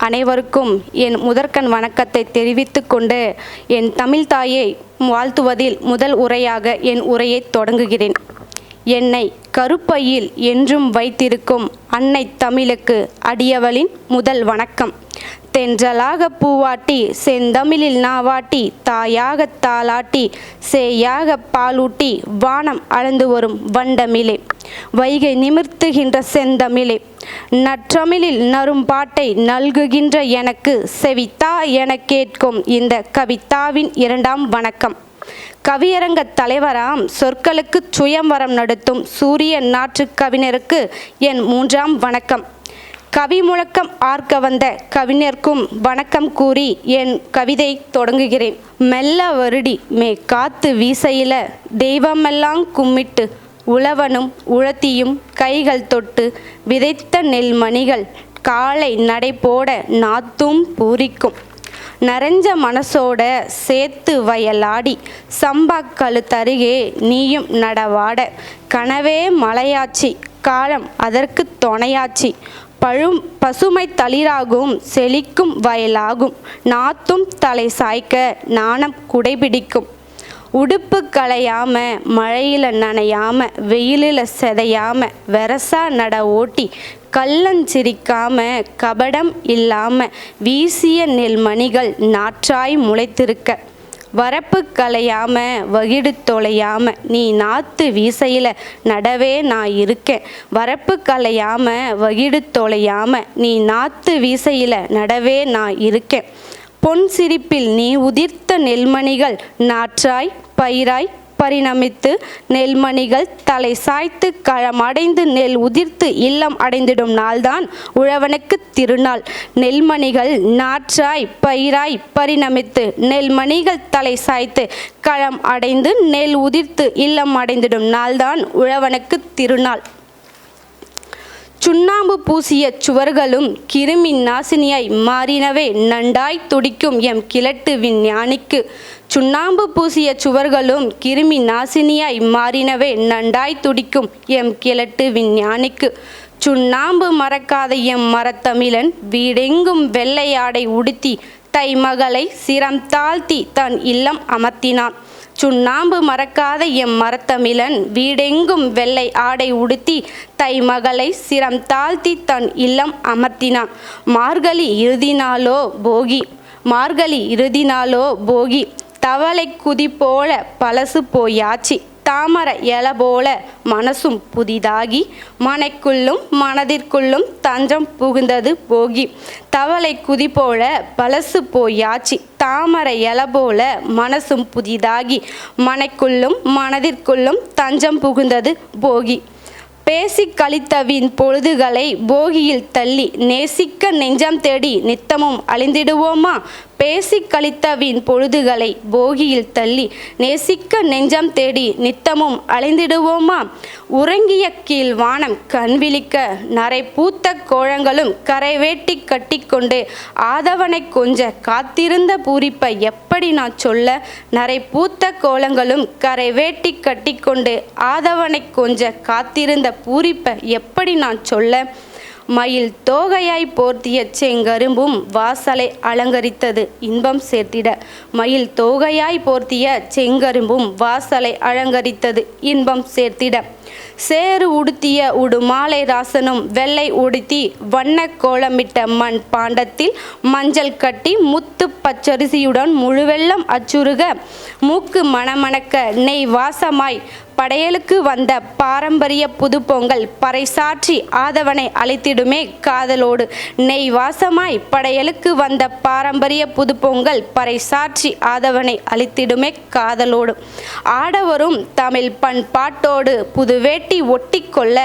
அனைவருக்கும் என் முதற்கண் வணக்கத்தை தெரிவித்துக் கொண்டு என் தமிழ் தாயை வாழ்த்துவதில் முதல் உரையாக என் உரையை தொடங்குகிறேன். என்னை கருப்பையில் என்றும் வைத்திருக்கும் அன்னை தமிழுக்கு அடியவளின் முதல் வணக்கம். தென்றலாக பூவாட்டி செந்தமிழில் நாவாட்டி தாயாக தாளாட்டி சேயாக பாலூட்டி வானம் அளந்து வரும் வண்டமிழே, வைகை நிமிர்த்துகின்ற செந்தமிழே, நற்றமிழில் நறும்பாட்டை நல்குகின்ற எனக்கு செவித்தா என கேட்கும் இந்த கவிதாவின் இரண்டாம் வணக்கம். கவியரங்க தலைவராம் சொற்களுக்கு சுயம்வரம் நடத்தும் சூரிய நாற்று கவிஞருக்கு என் மூன்றாம் வணக்கம். கவி முழக்கம் ஆர்க்க வந்த கவிஞர்க்கும் வணக்கம் கூறி என் கவிதை தொடங்குகிறேன். மெல்ல வருடி மே காத்து வீசையில தெய்வமெல்லாம் கும்பிட்டு உழவனும் உழத்தியும் கைகள் தொட்டு விதைத்த நெல்மணிகள் காலை நடை போட நாத்தும் பூரிக்கும். நரஞ்ச மனசோட சேர்த்து வயலாடி சம்பா கழுத்தருகே நீயும் நடவாட கனவே மலையாச்சி காலம் அதற்கு துணையாச்சி பசுமை தளிராகும் செழிக்கும் வயலாகும் நாத்தும் தலை சாய்க்க நாணம் குடைபிடிக்கும் உடுப்பு களையாம மழையில் நனையாம வெயிலில் செதையாம வெரசா நட ஓட்டி கள்ளஞ்சிரிக்காம கபடம் இல்லாம வீசிய நெல்மணிகள் நாற்றாய் முளைத்திருக்க வரப்பு களையாம வகிடு தொலையாம நீ நாத்து வீசையில் நடவே நான் இருக்கேன். வரப்பு களையாம வகிடு தொலையாம நீ நாத்து வீசையில் நடவே நான் இருக்கேன். பொன் சிரிப்பில் நீ உதிர்த்த நெல்மணிகள் நாற்றாய் பயிராய் பரிணமித்து நெல்மணிகள் தலை சாய்த்து களமடைந்து நெல் உதிர்த்து இல்லம் அடைந்திடும் நாள்தான் உழவனுக்கு திருநாள். நெல்மணிகள் நாற்றாய் பயிராய் பரிணமித்து நெல்மணிகள் தலை சாய்த்து களம் அடைந்து நெல் உதிர்த்து இல்லம் அடைந்திடும் நாள்தான் உழவனுக்கு திருநாள். சுண்ணாம்பு பூசிய சுவர்களும் கிருமி நாசினியாய் மாறினவே நண்டாய் துடிக்கும் எம் கிழட்டு விஞ்ஞானிக்கு. சுண்ணாம்பு பூசிய சுவர்களும் கிருமி நாசினியாய் மாறினவே நண்டாய் துடிக்கும் எம் கிழட்டு விஞ்ஞானிக்கு. சுண்ணாம்பு மறக்காத எம் மரத்தமிழன் வீடெங்கும் வெள்ளையாடை உடுத்தி தை மகளை சிரம் தாழ்த்தி தன் இல்லம் அமர்த்தினான். சுண்ணாம்பு மறக்காத எம் மரத்தமிழன் வீடெங்கும் வெள்ளை ஆடை உடுத்தி தை மகளை சிரம் தாழ்த்தி தன் இல்லம் அமர்த்தினான். மார்கழி இறுதி நாளோ போகி, மார்கழி இறுதி நாளோ போகி, தவளை குதி போல பழசு போயாச்சு, தாமரை இலை போல மனசும் புதிதாகி மனைக்குள்ளும் மனதிற்குள்ளும் தஞ்சம் புகுந்தது போகி. தவளை குதி போல பழசு போயாச்சு, தாமரை இலை போல மனசும் புதிதாகி மனைக்குள்ளும் மனதிற்குள்ளும் தஞ்சம் புகுந்தது போகி. பேசி கழித்தவின் பொழுதுகளை போகியில் தள்ளி நேசிக்க நெஞ்சம் தேடி நித்தமும் அழிந்திடுவோமா? பேசி கழித்தவின் பொழுதுகளை போகியில் தள்ளி நேசிக்க நெஞ்சம் தேடி நித்தமும் அழிந்திடுவோமா? உறங்கிய கீழ் வானம் கண்விழிக்க நரை பூத்த கோழங்களும் கரை வேட்டி கட்டிக்கொண்டு ஆதவனை கொஞ்ச காத்திருந்த பூரிப்பை எப்படி நான் சொல்ல? நரை பூத்த கோலங்களும் கரை வேட்டி கட்டிக்கொண்டு ஆதவனை கொஞ்ச காத்திருந்த பூரிப்பை எப்படி நான் சொல்ல? மயில் தோகையாய் போர்த்திய செங்கரும்பும் வாசலை அலங்கரித்தது இன்பம் சேர்த்திட. மயில் தோகையாய் போர்த்திய செங்கரும்பும் வாசலை அலங்கரித்தது இன்பம் சேர்த்திட. சேறு உடுத்திய உடுமாலை ராசனும் வெள்ளை உடுத்தி வண்ண கோலமிட்ட மண் பாண்டத்தில் மஞ்சள் கட்டி முத்து பச்சரிசியுடன் முழுவெல்லம் அச்சுருக மூக்கு மணமணக்க நெய் வாசமாய் படையலுக்கு வந்த பாரம்பரிய புது பொங்கல் பறைசாற்றி ஆதவனை அழைத்திடுமே காதலோடு. நெய் வாசமாய் படையலுக்கு வந்த பாரம்பரிய புது பொங்கல் பறைசாற்றி ஆதவனை அழைத்திடுமே காதலோடு. ஆடவரும் தமிழ் பண்பாட்டோடு புது வேட்டி ஒட்டி கொள்ள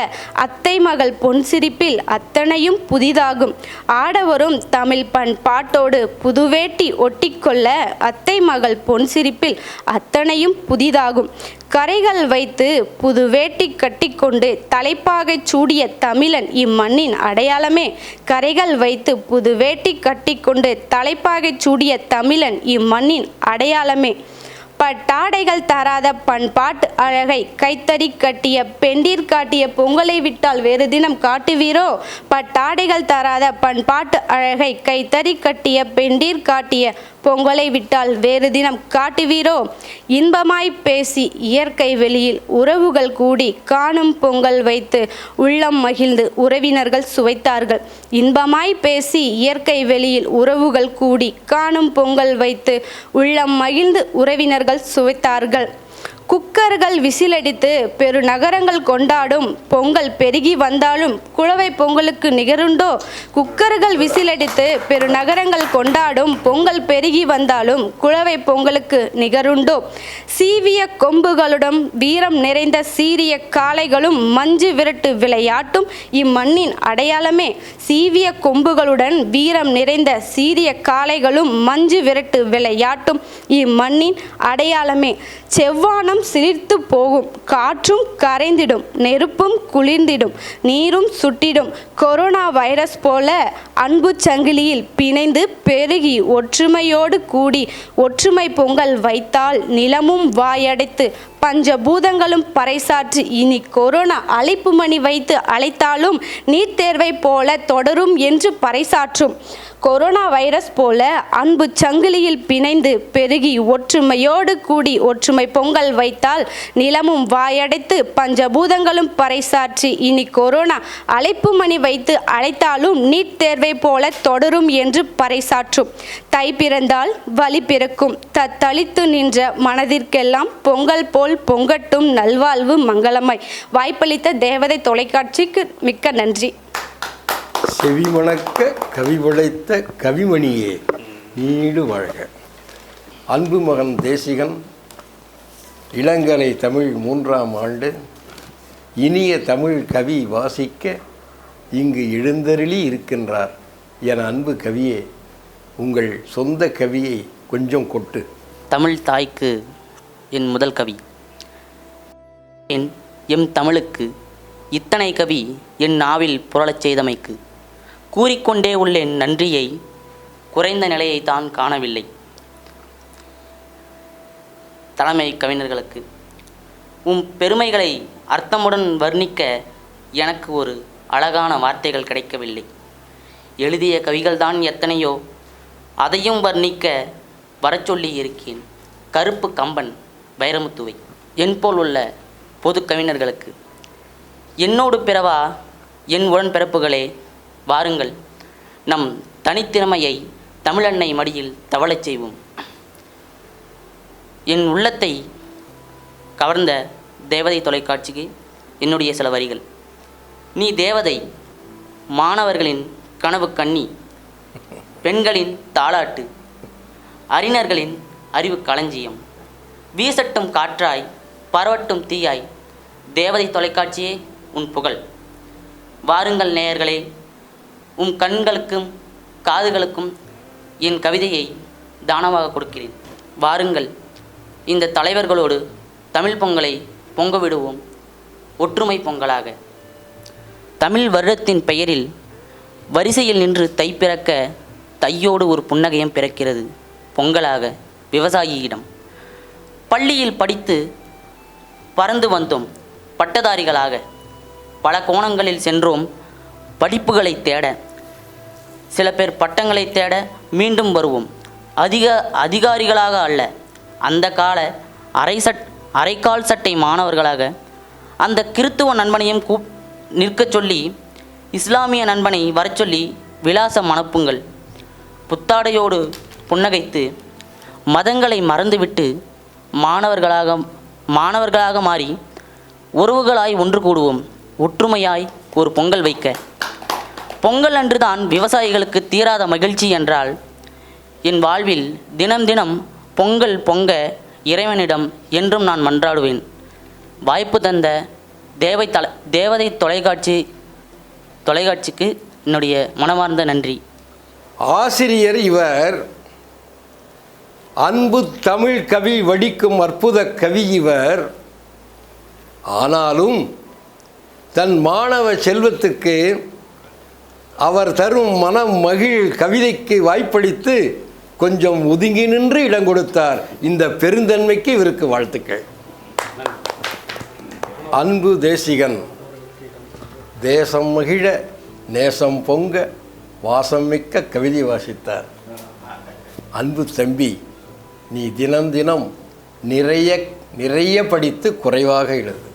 அத்தை மகள் பொன் சிரிப்பில் அத்தனையும் புதிதாகும். ஆடவரும் தமிழ் பண்பாட்டோடு புது வேட்டி ஒட்டி கொள்ள அத்தை மகள் பொன் சிரிப்பில் அத்தனையும் புதிதாகும். கரைகள் வைத்து புது வேட்டி கட்டிக்கொண்டு தலைப்பாகை சூடிய தமிழன் இம்மண்ணின் அடையாளமே. கரைகள் வைத்து புது வேட்டி கட்டிக்கொண்டு தலைப்பாகை சூடிய தமிழன் இம்மண்ணின் அடையாளமே. பட்டாடைகள் தராத பண்பாட்டு அழகை கைத்தறி கட்டிய பெண்டீர் காட்டிய பொங்கலை விட்டால் வேறு தினம் காட்டுவீரோ? பட்டாடைகள் தராத பண்பாட்டு அழகை கைத்தறி கட்டிய பெண்டீர் காட்டிய பொங்கலை விட்டால் வேறு தினம் காட்டுவீரோ? இன்பமாய் பேசி இயற்கை வெளியில் உறவுகள் கூடி காணும் பொங்கல் வைத்து உள்ளம் மகிழ்ந்து உறவினர்கள் சுவைத்தார்கள். இன்பமாய் பேசி இயற்கை வெளியில் உறவுகள் கூடி காணும் பொங்கல் வைத்து உள்ளம் மகிழ்ந்து உறவினர்கள் சுவைத்தார்கள். குக்கர்கள் விசிலடித்து பெருநகரங்கள் கொண்டாடும் பொங்கல் பெருகி வந்தாலும் குளவை பொங்கலுக்கு நிகருண்டோ? குக்கர்கள் விசிலடித்து பெருநகரங்கள் கொண்டாடும் பொங்கல் பெருகி வந்தாலும் குளவை பொங்கலுக்கு நிகருண்டோ? சீவிய கொம்புகளுடன் வீரம் நிறைந்த சீரிய காளைகளும் மஞ்சு விரட்டு விளையாட்டும் இம்மண்ணின் அடையாளமே. சீவிய கொம்புகளுடன் வீரம் நிறைந்த சீரிய காளைகளும் மஞ்சு விரட்டு விளையாட்டும் இம்மண்ணின் அடையாளமே. செவ்வானம் சிலிர்த்து போகும், காற்றும் கரைந்திடும், நெருப்பும் குளிர்ந்திடும், நீரும் சுட்டிடும். கொரோனா வைரஸ் போல அன்பு சங்கிலியில் பிணைந்து பெருகி ஒற்றுமையோடு கூடி ஒற்றுமை பொங்கல் வைத்தால் நிலமும் வாயடைத்து பஞ்சபூதங்களும் பறைசாற்றி இனி கொரோனா அழைப்பு மணி வைத்து அழைத்தாலும் நீட் தேர்வை போல தொடரும் என்று பறைசாற்றும். கொரோனா வைரஸ் போல அன்பு சங்கிலியில் பிணைந்து பெருகி ஒற்றுமையோடு கூடி ஒற்றுமை பொங்கல் வைத்தால் நிலமும் வாயடைத்து பஞ்சபூதங்களும் பறைசாற்றி இனி கொரோனா அழைப்பு மணி வைத்து அழைத்தாலும் நீட் தேர்வை போல தொடரும் என்று பறைசாற்றும். தை பிறந்தால் வழி பிறக்கும் தத்தளித்து நின்ற மனதிற்கெல்லாம் பொங்கல் போல் பொங்கட்டும் நல்வாழ்வு மங்களமாய். வாய்ப்பளித்த தேவதை தொலைக்காட்சிக்கு மிக்க நன்றி. செவிமணக்க கவி படைத்த கவிமணியே நீடு வாழ்க. அன்பு மகன் தேசிகன் இளங்கலை தமிழ் 3ஆம் ஆண்டு இனிய தமிழ் கவி வாசிக்க இங்கு எழுந்தருளி இருக்கின்றார். என் அன்பு கவியே, உங்கள் சொந்த கவியை கொஞ்சம் கொட்டு. தமிழ் தாய்க்கு என் முதல் கவி. எம் தமிழுக்கு இத்தனை கவி என் நாவில் புரளச் செய்தமைக்கு கூறிக்கொண்டே உள்ளேன் நன்றியை, குறைந்த நிலையை தான் காணவில்லை. தலைமை கவிஞர்களுக்கு பெருமைகளை அர்த்தமுடன் வர்ணிக்க எனக்கு ஒரு அழகான வார்த்தைகள் கிடைக்கவில்லை. எழுதிய கவிகள்தான் எத்தனையோ, அதையும் வர்ணிக்க வரச்சொல்லி இருக்கேன். கருப்பு கம்பன் வைரமுத்துவை. என்போல் உள்ள பொது கவிஞர்களுக்கு என்னோடு பிறவா என் உடன்பிறப்புகளே, வாருங்கள் நம் தனித்திறமையை தமிழன்னை மடியில் தவளச் செய்வோம். என் உள்ளத்தை கவர்ந்த தேவதை தொலைக்காட்சிக்கு என்னுடைய சில வரிகள். நீ தேவதை, மாணவர்களின் கனவு கண்ணி, பெண்களின் தாலாட்டு, அறிஞர்களின் அறிவு களஞ்சியம், வீசட்டும் காற்றாய் பரவட்டும் தீயாய், தேவதை தொலைக்காட்சியே உன் புகழ். வாருங்கள் நேயர்களே, உம் கண்களுக்கும் காதுகளுக்கும் என் கவிதையை தானமாக கொடுக்கிறேன். வாருங்கள் இந்த தலைவர்களோடு தமிழ் பொங்கலை பொங்க விடுவோம், ஒற்றுமை பொங்கலாக. தமிழ் வருடத்தின் பெயரில் வரிசையில் நின்று தை பிறக்க தையோடு ஒரு புன்னகையும் பிறக்கிறது பொங்கலாக விவசாயியிடம். பள்ளியில் படித்து பறந்து வந்தோம் பட்டதாரிகளாக, பல கோணங்களில் சென்றோம் படிப்புகளை தேட. சில பேர் பட்டங்களை தேட மீண்டும் வருவோம், அதிகாரிகளாக அல்ல, அந்த கால அரைக்கால் சட்டை மாணவர்களாக. அந்த கிறித்துவ நண்பனையும் நிற்கச் சொல்லி, இஸ்லாமிய நண்பனை வரச்சொல்லி விலாசம் அனுப்புங்கள். புத்தாடையோடு புன்னகைத்து மதங்களை மறந்துவிட்டு மாணவர்களாக மாறி உறவுகளாய் ஒன்று கூடுவோம், ஒற்றுமையாய் ஒரு பொங்கல் வைக்க. பொங்கல் அன்றுதான் விவசாயிகளுக்கு தீராத மகிழ்ச்சி என்றால், என் வாழ்வில் தினம் தினம் பொங்கல் பொங்க இறைவனிடம் என்றும் நான் மன்றாடுவேன். வாய்ப்பு தந்த தேவதை தொலைக்காட்சிக்கு என்னுடைய மனமார்ந்த நன்றி. ஆசிரியர் இவர், அன்பு தமிழ் கவி வடிக்கும் அற்புத கவி இவர். ஆனாலும் தன் மாணவ செல்வத்துக்கு அவர் தரும் மனம் மகிழ் கவிதைக்கு வாய்ப்பளித்து கொஞ்சம் ஒதுங்கி நின்று இடம் கொடுத்தார். இந்த பெருந்தன்மைக்கு இவருக்கு வாழ்த்துக்கள். அன்பு தேசிகன் தேசம் மகிழ நேசம் பொங்க வாசம் மிக்க கவிதை வாசித்தார். அன்பு தம்பி, நீ தினம் தினம் நிறைய நிறைய படித்து குறைவாக எழுது.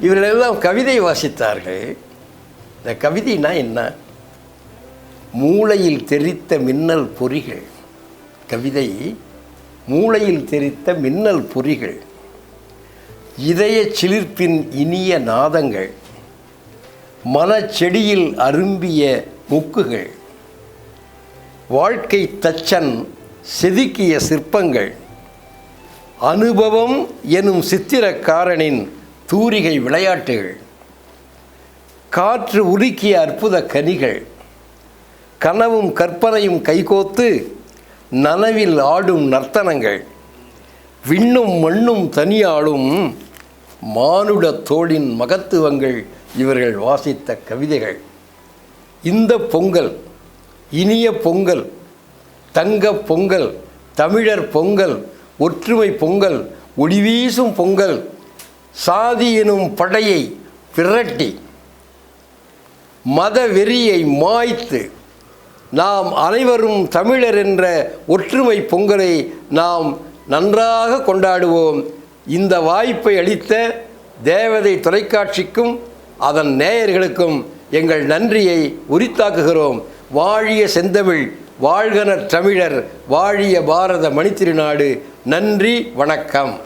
இவர்களெல்லாம் கவிதை வாசித்தார்கள். இந்த கவிதைனா என்ன? மூளையில் தெரித்த மின்னல் பொறிகள். கவிதை மூளையில் தெரித்த மின்னல் பொறிகள், இதய சிலிர்ப்பின் இனிய நாதங்கள், மனச்செடியில் அரும்பிய முக்குகள், வாழ்க்கை தச்சன் செதுக்கிய சிற்பங்கள், அனுபவம் எனும் சித்திரக்காரனின் தூரிகை விளையாட்டுகள், காற்று உருக்கிய அற்புத கனிகள், கனவும் கற்பனையும் கைகோத்து நனவில் ஆடும் நர்த்தனங்கள், விண்ணும் மண்ணும் தனியாளும் மானுட தோளின் மகத்துவங்கள் இவர்கள் வாசித்த கவிதைகள். இந்த பொங்கல், இனிய பொங்கல், தங்க பொங்கல், தமிழர் பொங்கல், ஒற்றுமை பொங்கல், ஒளிவீசும் பொங்கல், சாதி எனும் படையை விரட்டி மத வெறியை மாய்த்து நாம் அனைவரும் தமிழர் என்ற ஒற்றுமை பொங்கலை நாம் நன்றாக கொண்டாடுவோம். இந்த வாய்ப்பை அளித்த தேவதை தொலைக்காட்சிக்கும் அதன் நேயர்களுக்கும் எங்கள் நன்றியை உரித்தாக்குகிறோம். வாழிய செந்தமிழ், வாழ்கனர் தமிழர், வாழிய பாரத மணித்திருநாடு. நன்றி, வணக்கம்.